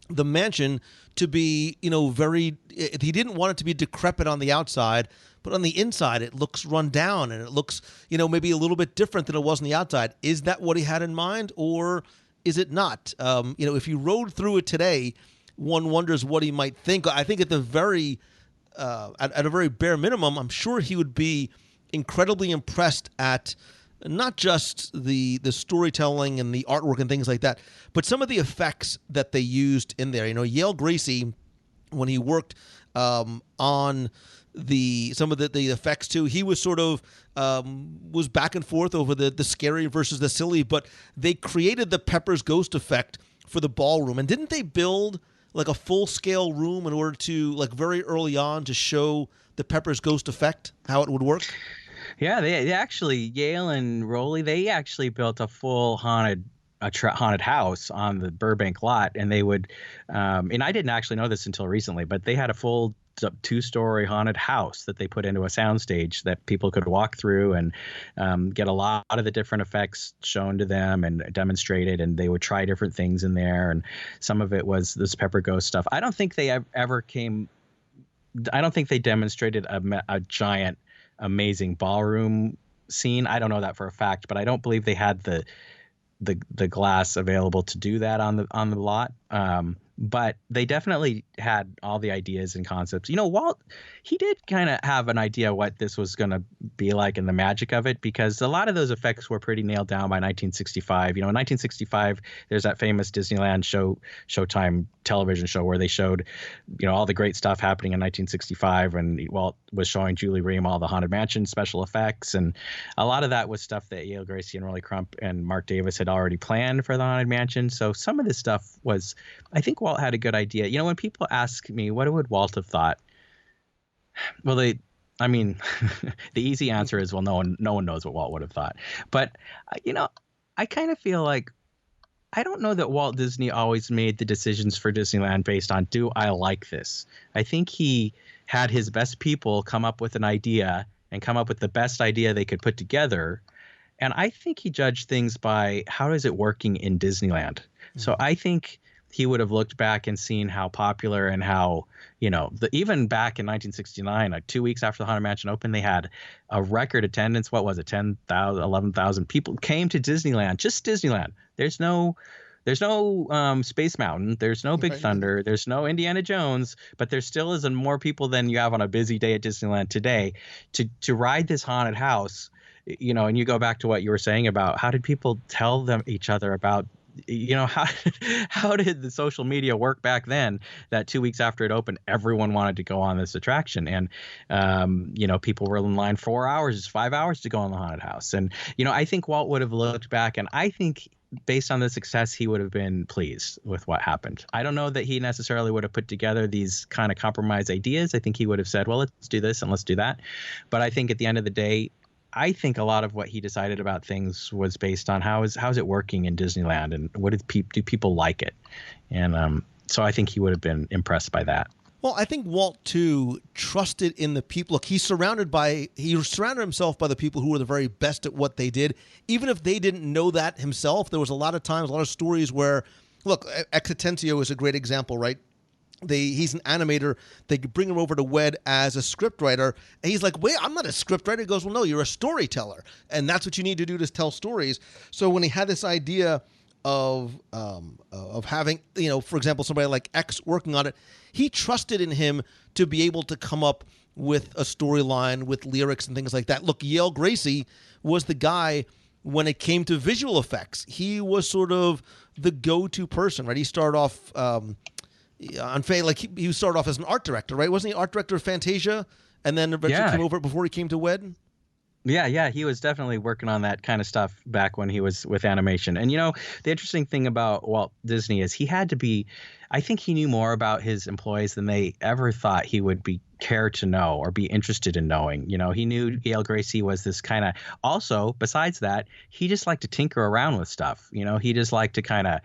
the mansion to be, he didn't want it to be decrepit on the outside, but on the inside it looks run down and it looks, maybe a little bit different than it was on the outside. Is that what he had in mind, or is it not? If you rode through it today, one wonders what he might think. I think at a very bare minimum, I'm sure he would be incredibly impressed at not just the storytelling and the artwork and things like that, but some of the effects that they used in there. Yale Gracie, when he worked on some of the effects too, he was sort of was back and forth over the scary versus the silly, but they created the Pepper's Ghost effect for the ballroom. And didn't they build like a full-scale room in order to, like, very early on to show the Pepper's Ghost effect, how it would work? Yeah, they actually, Yale and Rolly, they actually built a full haunted house on the Burbank lot, and they would, and I didn't actually know this until recently, but they had a full 2-story haunted house that they put into a soundstage that people could walk through and get a lot of the different effects shown to them and demonstrated, and they would try different things in there, and some of it was this Pepper Ghost stuff. I don't think they demonstrated a giant, amazing ballroom scene. I don't know that for a fact, but I don't believe they had the glass available to do that on the lot. But they definitely had all the ideas and concepts. Walt, he did kind of have an idea what this was going to be like and the magic of it, because a lot of those effects were pretty nailed down by 1965. In 1965, there's that famous Disneyland Showtime television show where they showed, all the great stuff happening in 1965, and Walt was showing Julie Ream all the Haunted Mansion special effects, and a lot of that was stuff that Yale Gracie and Rolly Crump and Mark Davis had already planned for the Haunted Mansion. So some of this stuff was, I think Walt had a good idea. When people ask me, what would Walt have thought? Well, the easy answer is, well, no one knows what Walt would have thought. But, I kind of feel like, I don't know that Walt Disney always made the decisions for Disneyland based on, do I like this? I think he had his best people come up with an idea and come up with the best idea they could put together. And I think he judged things by, how is it working in Disneyland? Mm-hmm. So I think he would have looked back and seen how popular and how, even back in 1969, like 2 weeks after the Haunted Mansion opened, they had a record attendance. What was it? 10,000, 11,000 people came to Disneyland, just Disneyland. There's no Space Mountain. There's no Big Thunder. There's no Indiana Jones, but there still is more people than you have on a busy day at Disneyland today to ride this haunted house. And you go back to what you were saying about how did people tell each other about, how did the social media work back then that 2 weeks after it opened, everyone wanted to go on this attraction, and people were in line 4 hours, 5 hours to go on the haunted house. And I think Walt would have looked back, and I think based on the success, he would have been pleased with what happened. I don't know that he necessarily would have put together these kind of compromise ideas. I think he would have said, well, let's do this and let's do that. But I think at the end of the day, I think a lot of what he decided about things was based on how's it working in Disneyland, and what do people like it, and so I think he would have been impressed by that. Well, I think Walt too trusted in the people. Look, he surrounded himself by the people who were the very best at what they did, even if they didn't know that himself. There was a lot of times, a lot of stories where, look, Exitensio is a great example, right? He's an animator. They bring him over to WED as a scriptwriter, and he's like, wait, I'm not a scriptwriter. He goes, well, no, you're a storyteller, and that's what you need to do to tell stories. So when he had this idea of having, for example, somebody like X working on it, he trusted in him to be able to come up with a storyline with lyrics and things like that. Look, Yale Gracie was the guy when it came to visual effects. He was sort of the go-to person, right? He started off on he started off as an art director, right? Wasn't he art director of Fantasia, and then eventually came over before he came to WED? Yeah, he was definitely working on that kind of stuff back when he was with animation. And, the interesting thing about Walt Disney is I think he knew more about his employees than they ever thought he would care to know or be interested in knowing. He knew Gail Gracie was this kind of, also, besides that, he just liked to tinker around with stuff. He just liked to kind of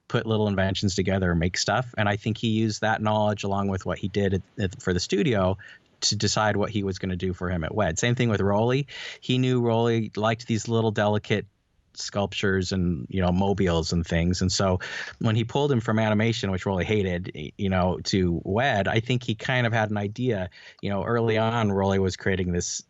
put little inventions together and make stuff. And I think he used that knowledge along with what he did for the studio to decide what he was going to do for him at WED. Same thing with Rolly. He knew Rolly liked these little delicate sculptures and, mobiles and things. And so when he pulled him from animation, which Rolly hated, to WED, I think he kind of had an idea. Early on, Rolly was creating this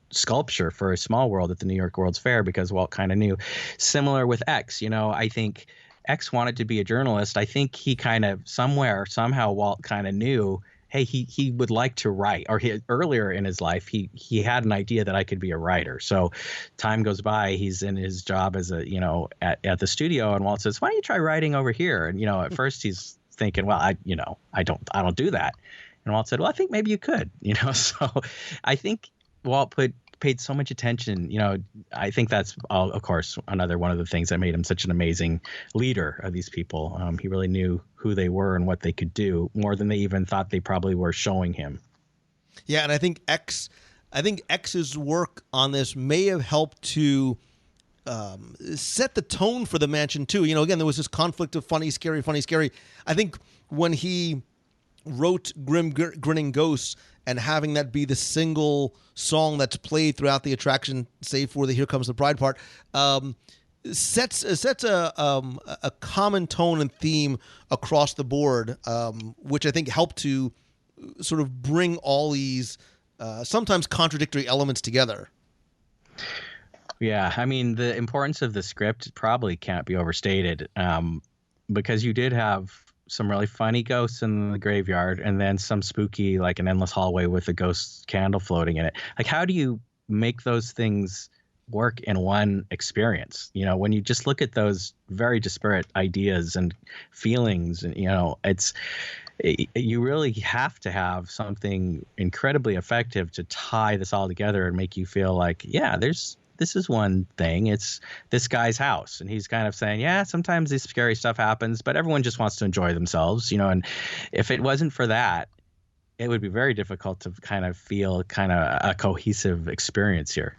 sculpture for a Small World at the New York World's Fair because Walt kind of knew. Similar with X, I think X wanted to be a journalist. I think he kind of somehow Walt kind of knew, hey, he would like to write, or earlier in his life, he had an idea that I could be a writer. So time goes by, he's in his job as at the studio, and Walt says, why don't you try writing over here? And, at first he's thinking, well, I don't do that. And Walt said, well, I think maybe you could, so I think Walt paid so much attention. I think that's, of course, another one of the things that made him such an amazing leader of these people. He really knew who they were and what they could do more than they even thought they probably were showing him. Yeah, and I think X's work on this may have helped to set the tone for the mansion too. Again, there was this conflict of funny, scary. I think when he wrote Grinning Ghosts and having that be the single song that's played throughout the attraction, save for the Here Comes the Bride part, sets a common tone and theme across the board, which I think helped to sort of bring all these sometimes contradictory elements together. Yeah, I mean, the importance of the script probably can't be overstated, because you did have some really funny ghosts in the graveyard and then some spooky, like an endless hallway with a ghost candle floating in it. Like, how do you make those things work in one experience? When you just look at those very disparate ideas and feelings, and you really have to have something incredibly effective to tie this all together and make you feel like, yeah, this is one thing. It's this guy's house. And he's kind of saying, yeah, sometimes this scary stuff happens, but everyone just wants to enjoy themselves, and if it wasn't for that, it would be very difficult to kind of feel kind of a cohesive experience here.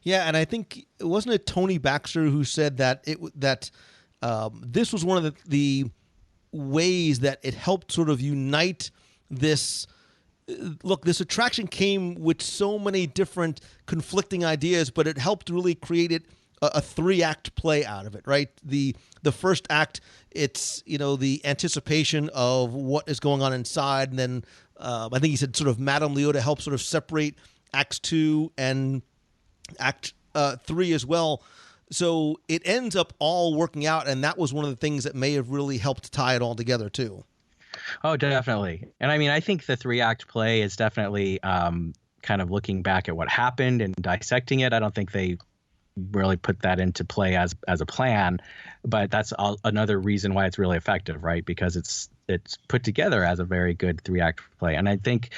Yeah, and I think, wasn't it Tony Baxter who said that this was one of the ways that it helped sort of unite this. Look, this attraction came with so many different conflicting ideas, but it helped really create a 3-act play out of it, right? The first act, it's, the anticipation of what is going on inside. And then I think he said sort of Madame Leota helped sort of separate Acts 2 and Act 3 as well. So it ends up all working out, and that was one of the things that may have really helped tie it all together too. Oh, definitely. And I mean, I think the 3-act play is definitely kind of looking back at what happened and dissecting it. I don't think they really put that into play as a plan, but that's another reason why it's really effective, right? Because it's put together as a very good 3-act play. And I think,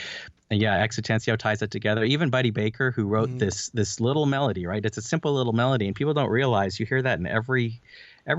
yeah, Exitensio ties it together. Even Buddy Baker, who wrote this little melody, right? It's a simple little melody, and people don't realize you hear that in every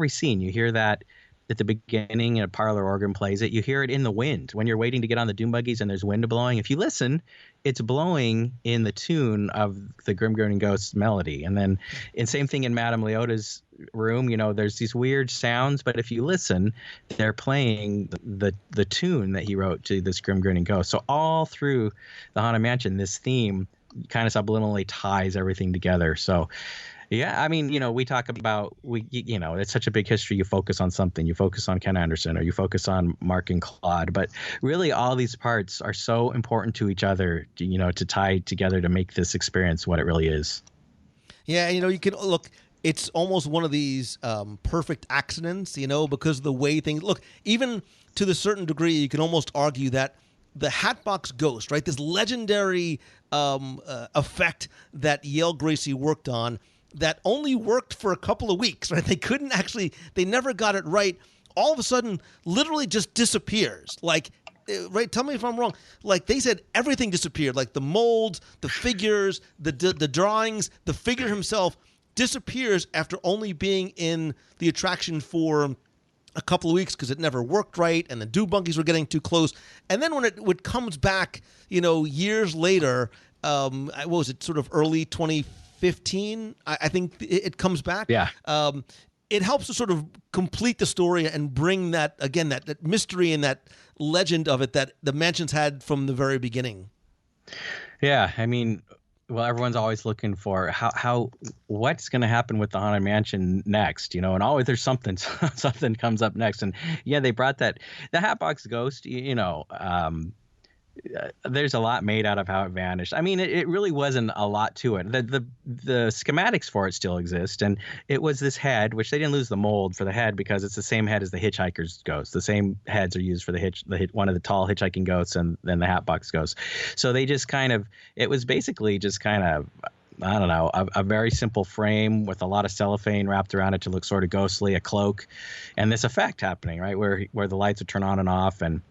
scene. You hear that at the beginning, a parlor organ plays it. You hear it in the wind when you're waiting to get on the doom buggies and there's wind blowing. If you listen, it's blowing in the tune of the Grim Grinning Ghosts melody. And then, and same thing in Madame Leota's room. There's these weird sounds, but if you listen, they're playing the tune that he wrote to this Grim Grinning Ghost. So all through the Haunted Mansion, this theme kind of subliminally ties everything together. So. Yeah, I mean, we talk about, it's such a big history. You focus on something. You focus on Ken Anderson, or you focus on Mark and Claude. But really, all these parts are so important to each other, to tie together to make this experience what it really is. Yeah, you can look. It's almost one of these perfect accidents, because of the way things look. Even to the certain degree, you can almost argue that the Hatbox Ghost, right, this legendary effect that Yale Gracie worked on. that only worked for a couple of weeks, right? They never got it right. All of a sudden, literally just disappears. Like, right? Tell me if I'm wrong. Like, they said everything disappeared. Like the molds, the figures, the drawings, the figure himself disappears after only being in the attraction for a couple of weeks because it never worked right, and the dune buggies were getting too close. And then when it comes back, years later, what was it, sort of early 2015? I think it comes back. Yeah. It helps to sort of complete the story and bring that mystery and that legend of it that the mansions had from the very beginning. Yeah, I mean, well, everyone's always looking for what's going to happen with the Haunted Mansion next, and always there's something comes up next. And yeah, they brought the Hatbox Ghost, there's a lot made out of how it vanished. I mean, it really wasn't a lot to it. The schematics for it still exist, and it was this head, which they didn't lose the mold for the head because it's the same head as the hitchhiker's ghost. The same heads are used for one of the tall hitchhiking ghosts and then the Hatbox Ghost. So they just it was basically just kind of, I don't know, a very simple frame with a lot of cellophane wrapped around it to look sort of ghostly, a cloak, and this effect happening, right, where the lights would turn on and off. And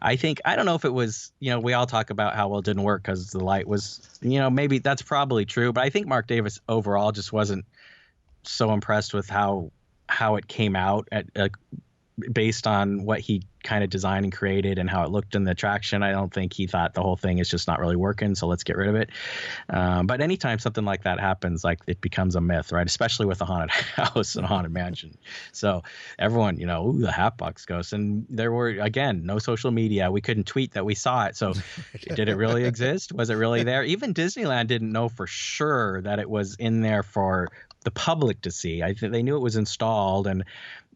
I don't know if it was, we all talk about how well it didn't work because the light was, maybe that's probably true, but I think Mark Davis overall just wasn't so impressed with how it came out based on what he kind of designed and created and how it looked in the attraction. I don't think he thought the whole thing is just not really working, so let's get rid of it. But anytime something like that happens, like, it becomes a myth, right? Especially with a haunted house and a haunted mansion. So everyone, ooh, the Hatbox Ghost. And there were, again, no social media. We couldn't tweet that we saw it. So did it really exist? Was it really there? Even Disneyland didn't know for sure that it was in there for the public to see. I think they knew it was installed, and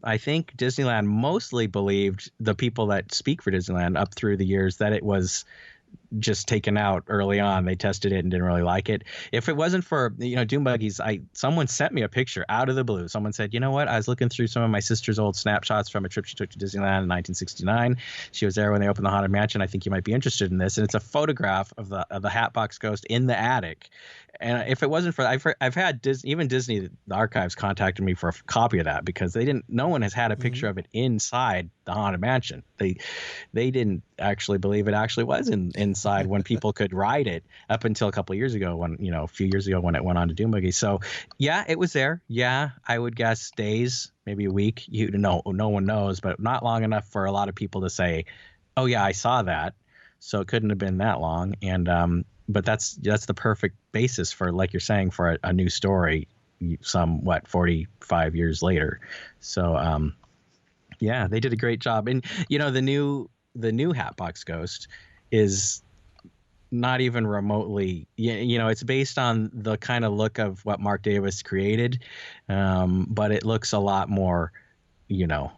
I think Disneyland mostly believed, the people that speak for Disneyland up through the years, that it was just taken out early on. They tested it and didn't really like it. If it wasn't for, dune buggies, someone sent me a picture out of the blue. Someone said, you know what? I was looking through some of my sister's old snapshots from a trip she took to Disneyland in 1969. She was there when they opened the Haunted Mansion. I think you might be interested in this. And it's a photograph of the Hatbox Ghost in the attic. And if it wasn't for, I've had even Disney, the archives, contacted me for a copy of that because no one has had a picture of it inside the Haunted Mansion. They didn't actually believe it actually was inside when people could ride it up until a couple of years ago, a few years ago when it went on to Dune Buggy. So yeah, it was there. Yeah, I would guess days, maybe a week. No one knows, but not long enough for a lot of people to say, oh yeah, I saw that. So it couldn't have been that long. And but that's the perfect basis for, like you're saying, for a new story 45 years later. So yeah, they did a great job. And the new Hatbox Ghost is not even remotely, it's based on the kind of look of what Mark Davis created, but it looks a lot more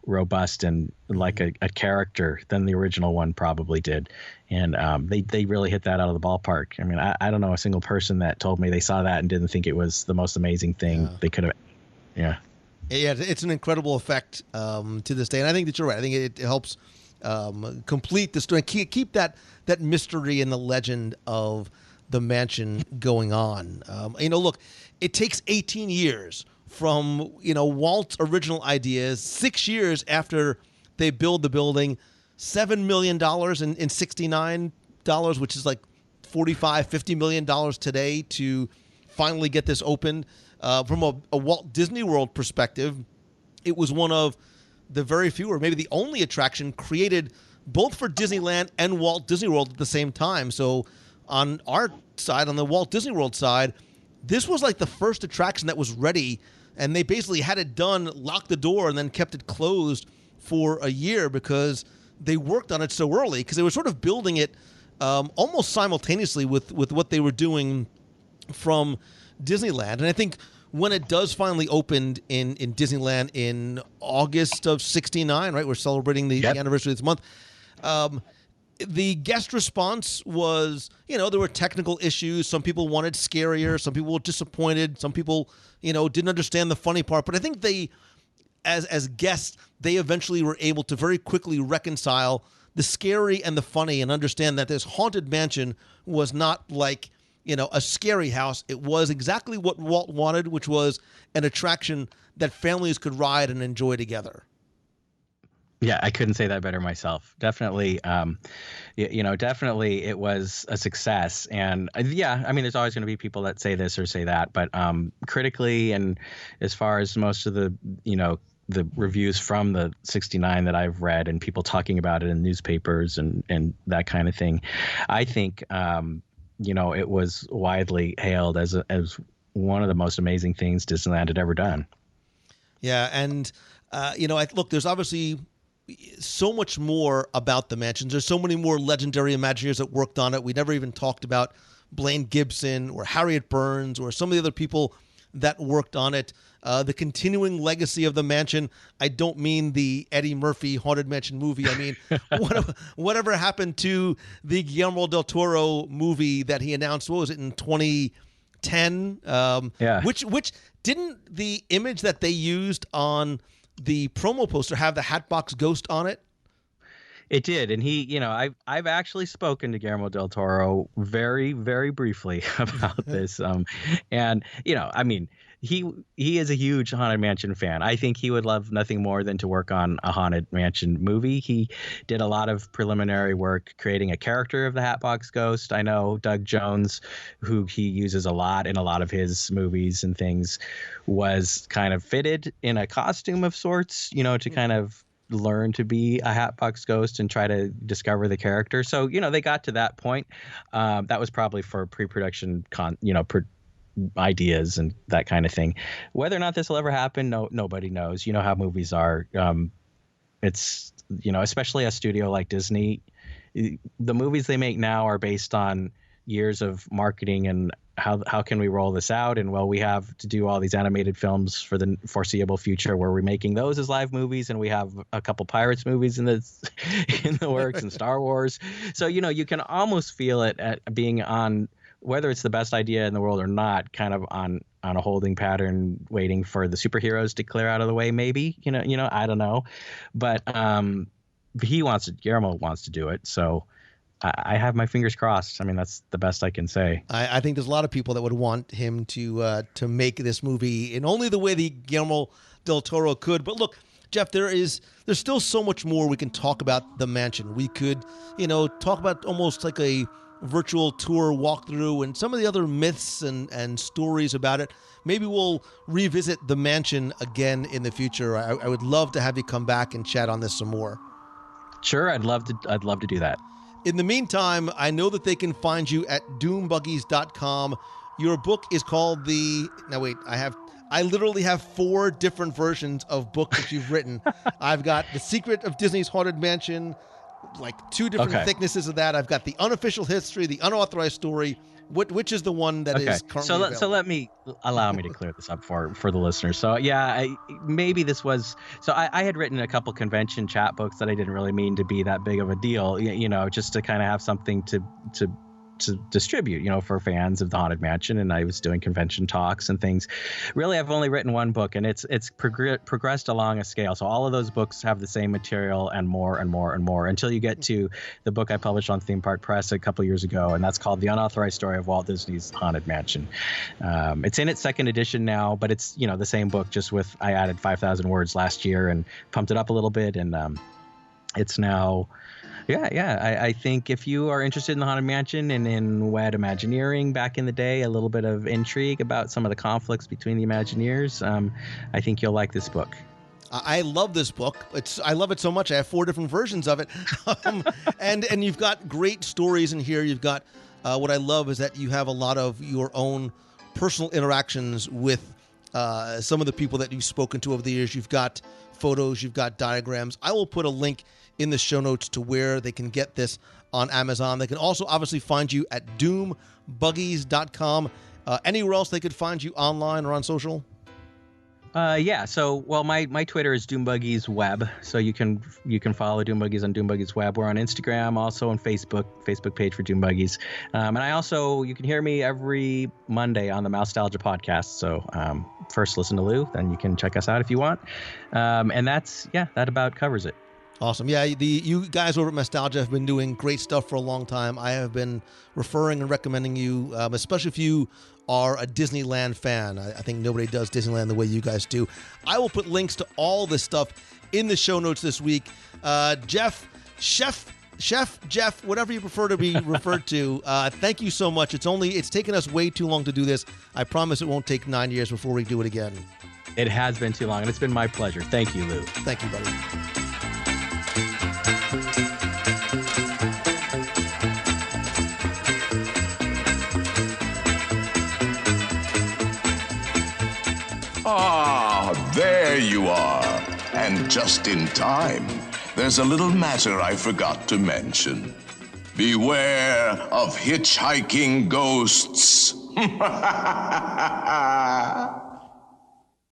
robust and like a character than the original one probably did. And they really hit that out of the ballpark. I mean, I don't know a single person that told me they saw that and didn't think it was the most amazing thing they could have. Yeah. Yeah, it's an incredible effect to this day. And I think that you're right. I think it helps complete the story, keep that mystery and the legend of the mansion going on. Look, it takes 18 years from Walt's original ideas, 6 years after they build the building, $7 million in $69, which is like $50 million today, to finally get this opened. From a Walt Disney World perspective, it was one of the very few, or maybe the only attraction created both for Disneyland and Walt Disney World at the same time. So on our side, on the Walt Disney World side, this was like the first attraction that was ready, and they basically had it done, locked the door, and then kept it closed for a year because they worked on it so early, because they were sort of building it almost simultaneously with what they were doing from Disneyland. And I think when it does finally open in Disneyland in August of '69, right? We're celebrating the anniversary this month. The guest response was, there were technical issues. Some people wanted scarier. Some people were disappointed. Some people, didn't understand the funny part. But I think they, as guests, they eventually were able to very quickly reconcile the scary and the funny and understand that this Haunted Mansion was not like a scary house. It was exactly what Walt wanted, which was an attraction that families could ride and enjoy together. Yeah, I couldn't say that better myself. Definitely, definitely it was a success. And yeah, I mean, there's always going to be people that say this or say that, but critically, and as far as most of the, the reviews from the 69 that I've read and people talking about it in newspapers and that kind of thing, I think, it was widely hailed as one of the most amazing things Disneyland had ever done. Yeah, and look, there's obviously so much more about the mansions. There's so many more legendary Imagineers that worked on it. We never even talked about Blaine Gibson or Harriet Burns or some of the other people that worked on it. The continuing legacy of the mansion. I don't mean the Eddie Murphy Haunted Mansion movie. I mean, whatever happened to the Guillermo del Toro movie that he announced, what was it, in 2010? Yeah. Which didn't the image that they used on the promo poster have the Hatbox Ghost on it? It did, and he, I've actually spoken to Guillermo del Toro very, very briefly about this, and I mean, he is a huge Haunted Mansion fan. I think he would love nothing more than to work on a Haunted Mansion movie. He did a lot of preliminary work creating a character of the Hatbox Ghost. I know Doug Jones, who he uses a lot in a lot of his movies and things, was kind of fitted in a costume of sorts, to kind of learn to be a Hatbox Ghost and try to discover the character. So, they got to that point. That was probably for pre-production ideas and that kind of thing. Whether or not this will ever happen, nobody knows. You know how movies are. It's, especially a studio like Disney, the movies they make now are based on years of marketing and how can we roll this out? And we have to do all these animated films for the foreseeable future where we're making those as live movies, and we have a couple Pirates movies in the works and Star Wars. So, you can almost feel it at being on, whether it's the best idea in the world or not, kind of on a holding pattern, waiting for the superheroes to clear out of the way, maybe, I don't know. But Guillermo wants to do it. So I have my fingers crossed. I mean, that's the best I can say. I think there's a lot of people that would want him to make this movie in only the way that Guillermo del Toro could. But look, Jeff, there's still so much more we can talk about the mansion. We could, talk about almost like a virtual tour walkthrough and some of the other myths and stories about it. Maybe we'll revisit the mansion again in the future. I would love to have you come back and chat on this some more. Sure, I'd love to do that. In the meantime, I know that they can find you at doombuggies.com. Your book is called I literally have 4 different versions of books that you've written. I've got The Secret of Disney's Haunted Mansion, like 2 different thicknesses of that. I've got the unofficial history, the unauthorized story. Which is the one that is currently available? So allow me to clear this up for the listeners. So maybe this was, I had written a couple convention chat books that I didn't really mean to be that big of a deal, just to kind of have something to distribute, for fans of the Haunted Mansion. And I was doing convention talks and things. Really, I've only written one book, and it's progressed along a scale. So all of those books have the same material and more and more and more until you get to the book I published on Theme Park Press a couple years ago, and that's called The Unauthorized Story of Walt Disney's Haunted Mansion. It's in its 2nd edition now, but it's the same book, just with I added 5,000 words last year and pumped it up a little bit, and it's now. I think if you are interested in the Haunted Mansion and in Wed Imagineering back in the day, a little bit of intrigue about some of the conflicts between the Imagineers, I think you'll like this book. I love this book. I love it so much. I have 4 different versions of it. And you've got great stories in here. You've got what I love is that you have a lot of your own personal interactions with some of the people that you've spoken to over the years. You've got photos, you've got diagrams. I will put a link in the show notes to where they can get this on Amazon. They can also obviously find you at doombuggies.com. Anywhere else they could find you online or on social? So my Twitter is doombuggiesweb, so you can follow Doombuggies on Doombuggiesweb. We're on Instagram, also on Facebook page for Doombuggies. And I also, you can hear me every Monday on the Mousetalgia podcast. So first listen to Lou, then you can check us out if you want. And that about covers it. Awesome. Yeah, you guys over at Nostalgia have been doing great stuff for a long time. I have been referring and recommending you, especially if you are a Disneyland fan. I think nobody does Disneyland the way you guys do. I will put links to all this stuff in the show notes this week. Chef Jeff, whatever you prefer to be referred to, thank you so much. It's taken us way too long to do this. I promise it won't take 9 years before we do it again. It has been too long, and it's been my pleasure. Thank you, Lou. Thank you, buddy. Ah, there you are. And just in time. There's a little matter I forgot to mention. Beware of hitchhiking ghosts.